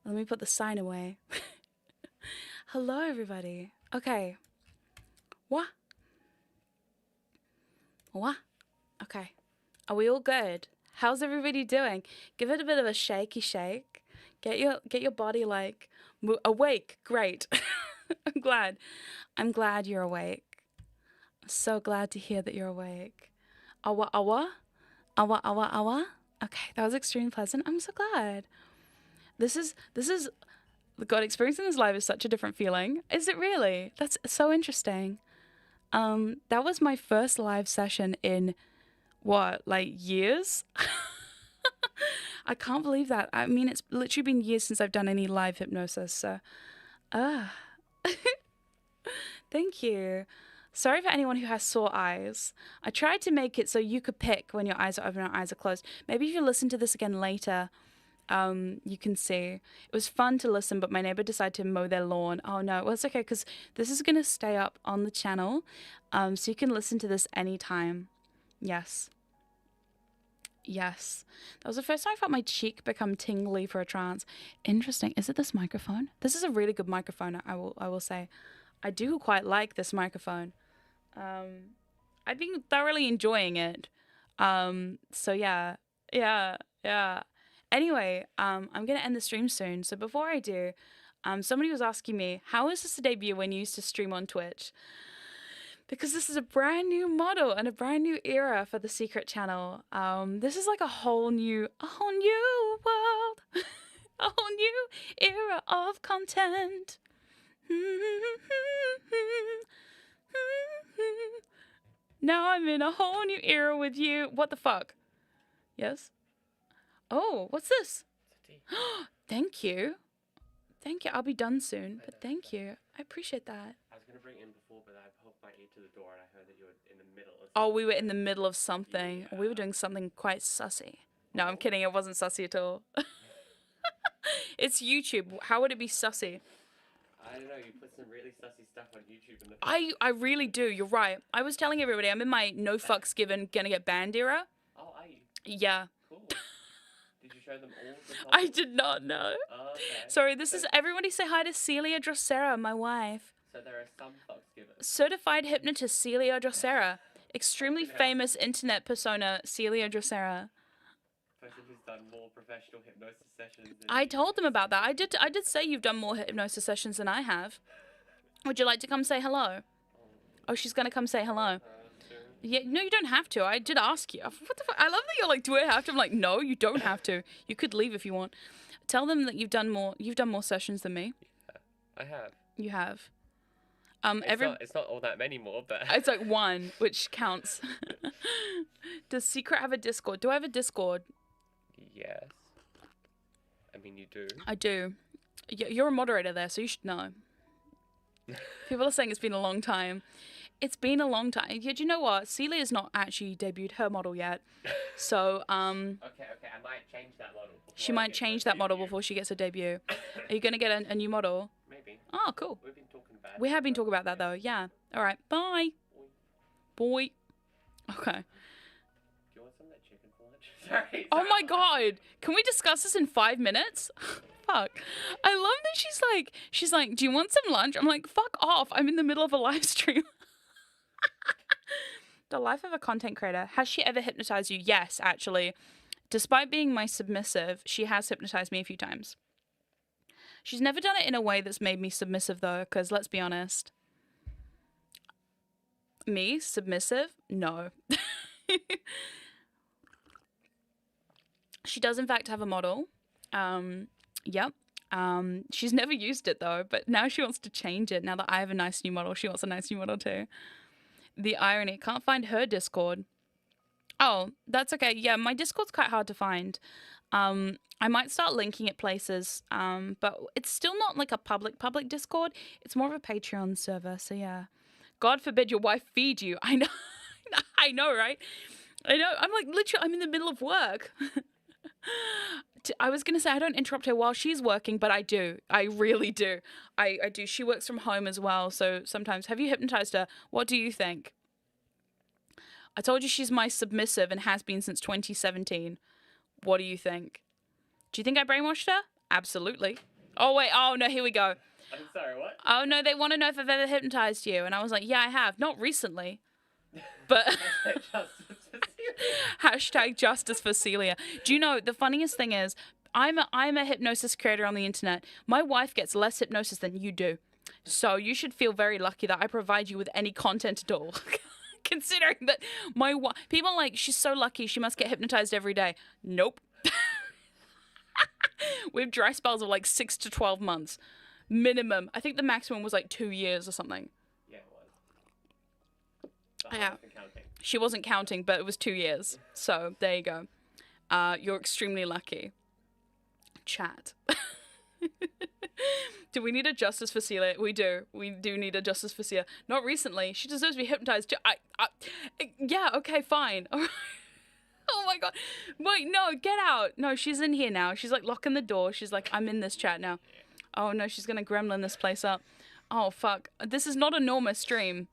Let me put the sign away. Hello, everybody. Okay. What? What? Okay. Are we all good? How's everybody doing? Give it a bit of a shaky shake. Get your body like awake. Great. I'm glad you're awake. I'm so glad to hear that you're awake. Awa awa? Awa awa awa? Okay, that was extremely pleasant. I'm so glad. This is God, experiencing this live is such a different feeling. Is it really? That's so interesting. That was my first live session in, what, like years? I can't believe that. I mean, it's literally been years since I've done any live hypnosis, so, thank you. Sorry for anyone who has sore eyes. I tried to make it so you could pick when your eyes are open or eyes are closed. Maybe if you listen to this again later, you can see. It was fun to listen, but my neighbor decided to mow their lawn. Oh no, well, it's okay because this is going to stay up on the channel, so you can listen to this anytime. Yes. Yes. That was the first time I felt my cheek become tingly for a trance. Interesting. Is it this microphone? This is a really good microphone, I will say. I do quite like this microphone. I've been thoroughly enjoying it. So yeah. Anyway, I'm going to end the stream soon. So before I do, somebody was asking me, how is this a debut when you used to stream on Twitch? Because this is a brand new model and a brand new era for the Secret Channel. This is like a whole new world, a whole new era of content. Now I'm in a whole new era with you. What the fuck? Yes? Oh, what's this? Thank you. Thank you. I'll be done soon, but thank you. I appreciate that. I was going to bring it in before, but I poked my ear to the door and I heard that you were in the middle of something. Oh, we were in the middle of something. Yeah. We were doing something quite sussy. No, I'm kidding. It wasn't sussy at all. It's YouTube. How would it be sussy? I don't know. You put some really sussy stuff on YouTube. In the I really do. You're right. I was telling everybody I'm in my no fucks given, gonna get banned era. Oh, are you? Yeah. Cool. Did you show them all the topics? I did not know. Oh, okay. Sorry, this is... Everybody say hi to Celia Drosera, my wife. So there are some fucks given. Certified hypnotist Celia Drosera. Extremely famous internet persona Celia Drosera. Person who's done more professional hypnosis sessions than I told them about that. I did say you've done more hypnosis sessions than I have. Would you like to come say hello? Oh, she's gonna come say hello. Sure. Yeah, no, you don't have to. I did ask you. What the fuck? I love that you're like, do I have to? I'm like, no, you don't have to. You could leave if you want. Tell them that you've done more sessions than me. Yeah, I have. You have. It's not all that many more, but It's like one, which counts. Does Secret have a Discord? Do I have a Discord? yes. I mean, you do. I do. You're a moderator there, so you should know. People are saying it's been a long time. It's been a long time. Yeah, do you know what? Celia's not actually debuted her model yet. So, Okay, I might change that model. She might change that model before she gets a debut. Are you going to get a new model? Maybe. Oh, cool. We've been talking about it. We have been talking about that, though. Yeah. All right. Bye. Boy. Okay. Do you want some of that chicken for lunch? Sorry. Oh my god. Can we discuss this in 5 minutes? Fuck. I love that she's like, do you want some lunch? I'm like, fuck off. I'm in the middle of a live stream. The life of a content creator. Has she ever hypnotized you? Yes, actually. Despite being my submissive, she has hypnotized me a few times. She's never done it in a way that's made me submissive, though, because let's be honest. Me? Submissive? No. She does, in fact, have a model. Yep. She's never used it, though, but now she wants to change it. Now that I have a nice new model, she wants a nice new model, too. The irony. Can't find her Discord. Oh, that's okay. Yeah, my Discord's quite hard to find. I might start linking it places, but it's still not like a public Discord. It's more of a Patreon server, so yeah. God forbid your wife feed you. I know. I know, right? I know. I'm like, literally, I'm in the middle of work. I was going to say I don't interrupt her while she's working, but I do. I really do. I do. She works from home as well, so sometimes. Have you hypnotized her? What do you think? I told you she's my submissive and has been since 2017. What do you think? Do you think I brainwashed her? Absolutely. Oh, wait. Oh, no. Here we go. I'm sorry, what? Oh, no. They want to know if I've ever hypnotized you. And I was like, yeah, I have. Not recently. But hashtag justice for Celia. Do you know, the funniest thing is, I'm a hypnosis creator on the internet. My wife gets less hypnosis than you do. So you should feel very lucky that I provide you with any content at all. Considering that people are like, she's so lucky, she must get hypnotized every day. Nope. We have dry spells of like 6 to 12 months. Minimum. I think the maximum was like 2 years or something. Yeah, it was. But Yeah. She wasn't counting, but it was 2 years. So there you go. You're extremely lucky. Chat. Do we need a justice for Celia? We do. We do need a justice for Celia. Not recently. She deserves to be hypnotized too. Yeah, okay, fine. All right. Oh my god. Wait, no, get out. No, she's in here now. She's like locking the door. She's like, I'm in this chat now. Oh no, she's gonna gremlin this place up. Oh fuck. This is not a Norma stream.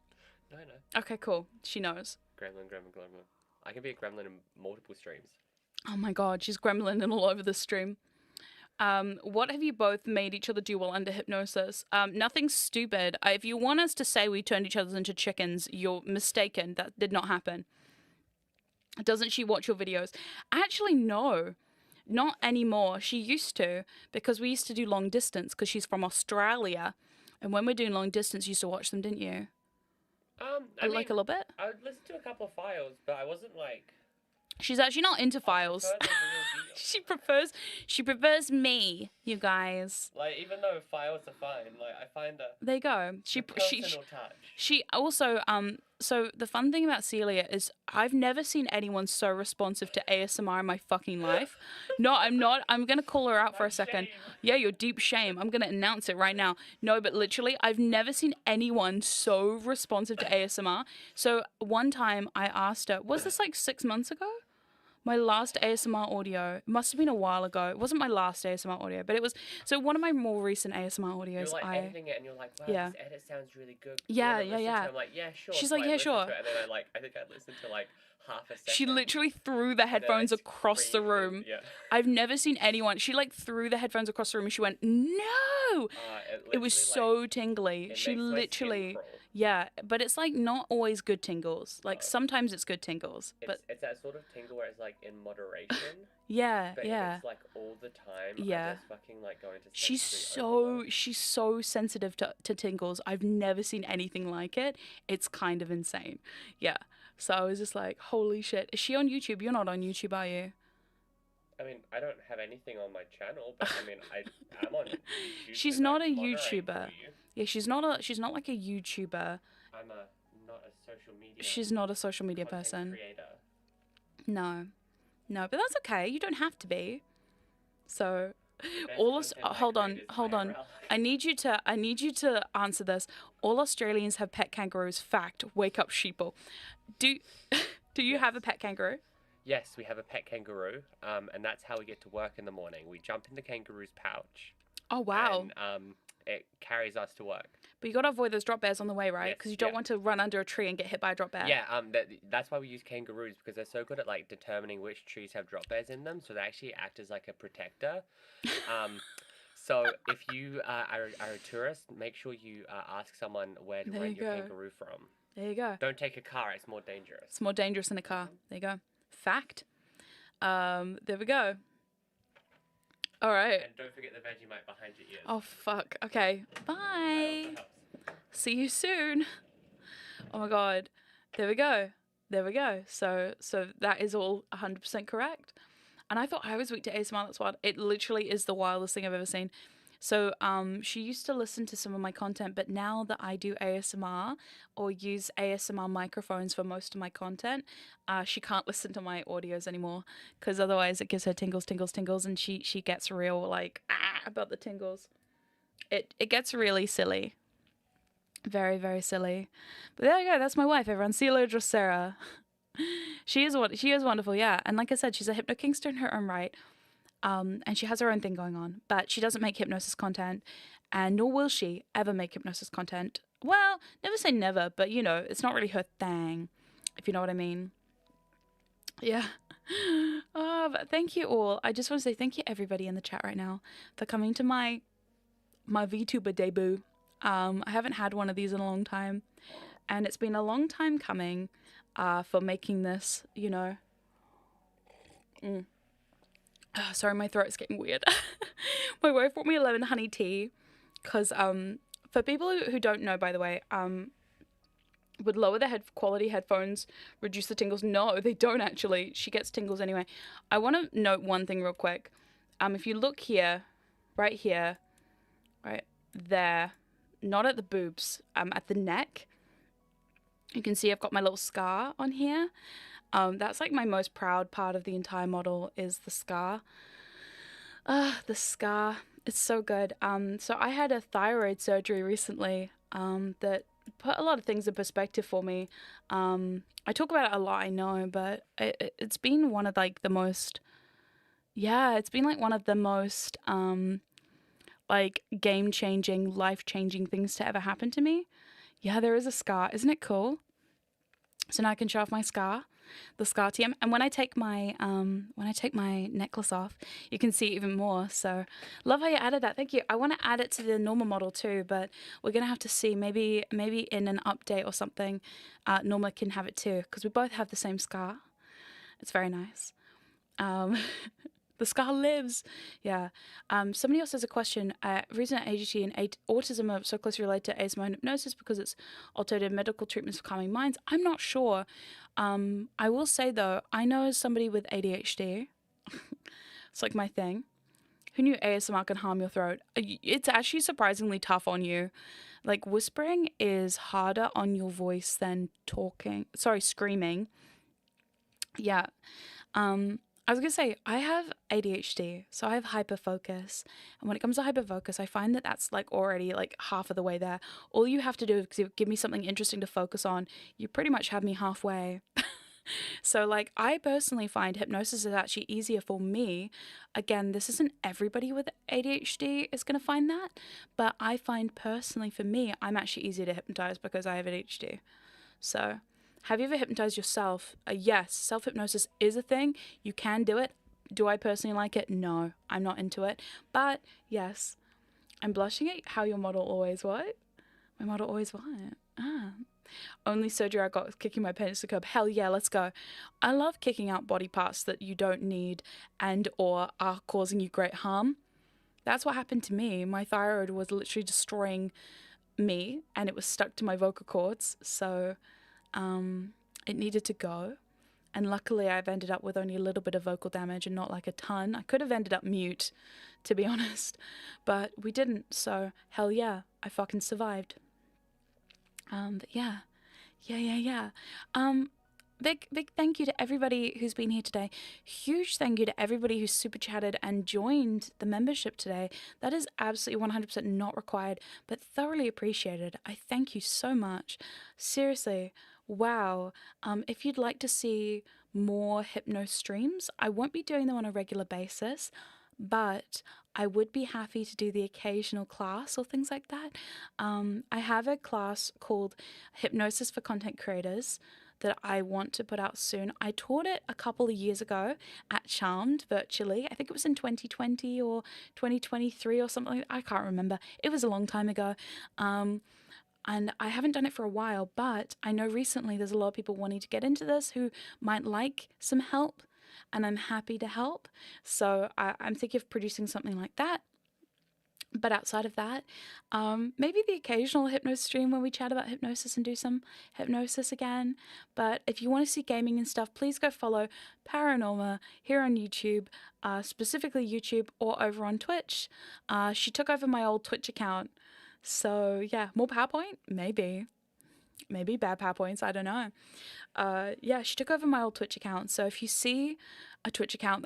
No. Okay, cool. She knows. Gremlin. I can be a gremlin in multiple streams. Oh my god, she's gremlining all over the stream. What have you both made each other do while under hypnosis? Nothing stupid. If you want us to say we turned each other into chickens, you're mistaken. That did not happen. Doesn't she watch your videos? Actually, no. Not anymore. She used to, because we used to do long distance, because she's from Australia. And when we're doing long distance, you used to watch them, didn't you? I mean, like a little bit? I would listen to a couple of files, but I wasn't like... She's actually not into files. I prefer the real deal. She prefers me, you guys. Like, even though files are fine, like, I find that... There you go. Personal touch. She also, so the fun thing about Celia is I've never seen anyone so responsive to ASMR in my fucking life. No, I'm not. I'm going to call her out for a second. Shame. Yeah, your deep shame. I'm going to announce it right now. No, but literally, I've never seen anyone so responsive to ASMR. So one time I asked her, was this like 6 months ago? My last ASMR audio, it must have been a while ago. It wasn't my last ASMR audio, but it was, so one of my more recent ASMR audios, You're like editing it and you're like, wow, yeah. this edit sounds really good. Yeah. I'm like, yeah, sure. She's So like, I yeah, listened sure. to it, and then I think I listened to like half a second. She literally threw the headphones across the room. Yeah. I've never seen anyone, she like threw the headphones across the room and she went, no! It was so tingly. She literally, yeah, but it's like not always good tingles. Like sometimes it's good tingles, but it's that sort of tingle where it's like in moderation. yeah, but yeah. If it's like all the time. Yeah. I just fucking like go into She's so sensitive to tingles. I've never seen anything like it. It's kind of insane. Yeah. So I was just like, holy shit. Is she on YouTube? You're not on YouTube, are you? I mean, I don't have anything on my channel, but I mean, I am on YouTube. She's and not a I'm moderating for YouTuber. you. Yeah, she's not like a YouTuber. I'm not a social media She's not a social media content person. creator. No. No, but that's okay. You don't have to be. So Best all us content I hold on, create is hold on. IRL. I need you to answer this. All Australians have pet kangaroos. Fact. Wake up, sheeple. Do you Yes. have a pet kangaroo? Yes, we have a pet kangaroo, and that's how we get to work in the morning. We jump in the kangaroo's pouch. Oh wow. And it carries us to work. But you got to avoid those drop bears on the way, right? Yes, Because you don't yeah. want to run under a tree and get hit by a drop bear. Yeah, that's why we use kangaroos, because they're so good at like determining which trees have drop bears in them, so they actually act as like a protector. So if you are a tourist, make sure you ask someone where to There rent you your go. kangaroo from. There you go. Don't take a car; it's more dangerous. It's more dangerous in a car. There you go. Fact. There we go. All right. And don't forget the Vegemite behind your ears. Oh fuck. Okay. Bye. That also helps. See you soon. Oh my god. There we go. There we go. So that is all 100% correct. And I thought I was weak to ASMR. That's wild. It literally is the wildest thing I've ever seen. So she used to listen to some of my content, but now that I do ASMR or use ASMR microphones for most of my content, she can't listen to my audios anymore because otherwise it gives her tingles, tingles, tingles, and she gets real like about the tingles. It gets really silly. Very, very silly. But there you go. That's my wife, everyone. Cielo Drosera. She is wonderful, yeah. And like I said, she's a hypnokinkster in her own right. And she has her own thing going on, but she doesn't make hypnosis content, and nor will she ever make hypnosis content. Well, never say never, but you know, it's not really her thing, if you know what I mean. Yeah. Oh, but thank you all. I just want to say thank you everybody in the chat right now for coming to my VTuber debut. I haven't had one of these in a long time, and it's been a long time coming for making this, you know. Oh, sorry, my throat's getting weird. My wife brought me lemon honey tea because for people who don't know, by the way, would lower the quality headphones reduce the tingles? No, they don't actually. She gets tingles anyway. I want to note one thing real quick. If you look here, right there, not at the boobs, at the neck, you can see I've got my little scar on here. That's like my most proud part of the entire model is the scar. The scar. It's so good. So I had a thyroid surgery recently that put a lot of things in perspective for me. I talk about it a lot, I know, but it's been one of like the most, it's been like one of the most like game-changing, life-changing things to ever happen to me. Yeah, there is a scar. Isn't it cool? So now I can show off my scar. The scar TM, and when I take my necklace off, you can see even more. So love how you added that. Thank you. I want to add it to the normal model too, but we're gonna have to see. Maybe in an update or something, Norma can have it too because we both have the same scar. It's very nice. The scar lives. Yeah. Somebody else has a question. Reason ADHD and autism are so closely related to ASMR and hypnosis because it's alternative medical treatments for calming minds. I'm not sure. I will say though, I know somebody with ADHD. It's like my thing. Who knew ASMR can harm your throat? It's actually surprisingly tough on you. Like whispering is harder on your voice than screaming. Yeah. I was going to say, I have ADHD, so I have hyperfocus. And when it comes to hyperfocus, I find that that's like already like half of the way there. All you have to do is give me something interesting to focus on. You pretty much have me halfway. So like, I personally find hypnosis is actually easier for me. Again, this isn't everybody with ADHD is going to find that. But I find personally for me, I'm actually easier to hypnotize because I have ADHD. So... have you ever hypnotized yourself? Yes, self-hypnosis is a thing. You can do it. Do I personally like it? No, I'm not into it. But yes, I'm blushing at how your model always what? My model always what? Only surgery I got was kicking my penis to curb. Hell yeah, let's go. I love kicking out body parts that you don't need and or are causing you great harm. That's what happened to me. My thyroid was literally destroying me and it was stuck to my vocal cords. So... it needed to go, And luckily I've ended up with only a little bit of vocal damage and not like a ton. I could have ended up mute, to be honest, but we didn't. So hell yeah, I fucking survived. But yeah. Big thank you to everybody who's been here today. Huge thank you to everybody who's super chatted and joined the membership today. That is absolutely 100% not required, but thoroughly appreciated. I thank you so much. Seriously, wow. If you'd like to see more hypno streams, I won't be doing them on a regular basis, but I would be happy to do the occasional class or things like that. I have a class called Hypnosis for Content Creators that I want to put out soon. I taught it a couple of years ago at Charmed virtually. I think it was in 2020 or 2023 or something. I can't remember. It was a long time ago. And I haven't done it for a while, but I know recently there's a lot of people wanting to get into this who might like some help, and I'm happy to help. So I'm thinking of producing something like that. But outside of that, maybe the occasional hypnosis stream where we chat about hypnosis and do some hypnosis again. But if you want to see gaming and stuff, please go follow Paranorma here on YouTube, specifically YouTube, or over on Twitch. She took over my old Twitch account. So yeah, more PowerPoint? Maybe bad PowerPoints, I don't know. Yeah, she took over my old Twitch account. So if you see a Twitch account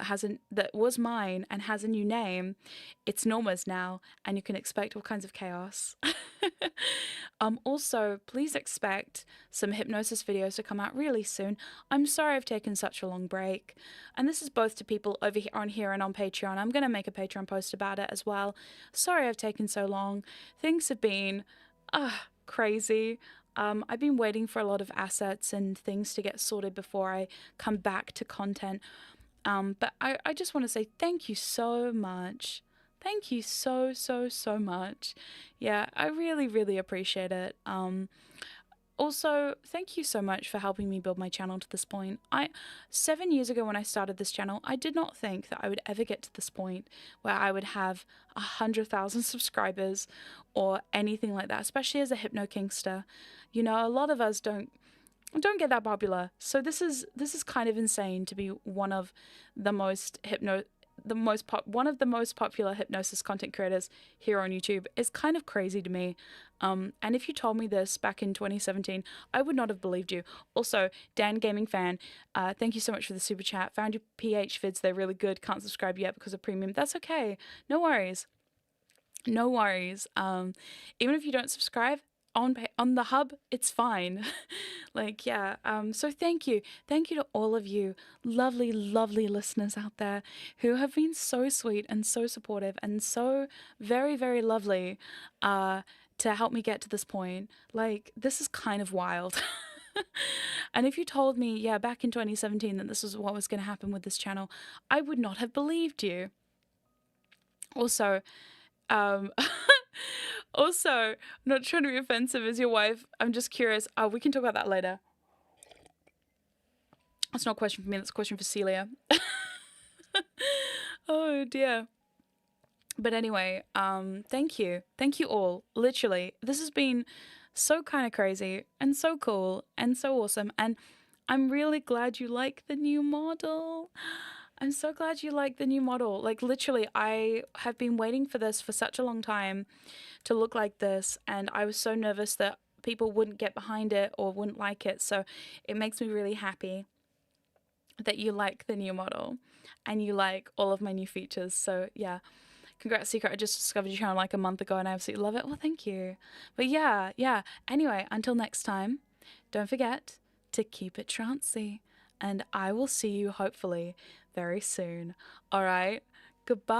that was mine and has a new name, it's Norma's now, and you can expect all kinds of chaos. Also, please expect some hypnosis videos to come out really soon. I'm sorry I've taken such a long break, and this is both to people over here and on Patreon. I'm going to make a Patreon post about it as well. Sorry I've taken so long. Things have been crazy. I've been waiting for a lot of assets and things to get sorted before I come back to content. But I just want to say thank you so much. Thank you so much. Yeah, I really, really appreciate it. Also, thank you so much for helping me build my channel to this point. 7 years ago when I started this channel, I did not think that I would ever get to this point where I would have 100,000 subscribers or anything like that, especially as a Hypnokinkster. You know, a lot of us don't get that popular. So this is kind of insane to be one of the most one of the most popular hypnosis content creators here on YouTube. Is kind of crazy to me. And if you told me this back in 2017, I would not have believed you. Also, Dan Gaming Fan, thank you so much for the super chat. Found your PH vids, they're really good. Can't subscribe yet because of premium. That's okay. No worries. No worries. Even if you don't subscribe on the hub, it's fine. Like, yeah. So thank you to all of you lovely listeners out there who have been so sweet and so supportive and so very, very lovely to help me get to this point. Like, this is kind of wild. And if you told me, yeah, back in 2017 that this was what was going to happen with this channel, I would not have believed you. Also, also, I'm not trying to be offensive as your wife. I'm just curious. We can talk about that later. That's not a question for me. That's a question for Celia. Oh, dear. But anyway, thank you. Thank you all. Literally, this has been so kind of crazy and so cool and so awesome. And I'm really glad you like the new model. I'm so glad you like the new model. Like, literally, I have been waiting for this for such a long time to look like this, and I was so nervous that people wouldn't get behind it or wouldn't like it. So it makes me really happy that you like the new model and you like all of my new features. So yeah, congrats, Secret. I just discovered your channel like a month ago and I absolutely love it. Well, thank you. But yeah. Anyway, until next time, don't forget to keep it trancy, and I will see you hopefully very soon. All right. Goodbye.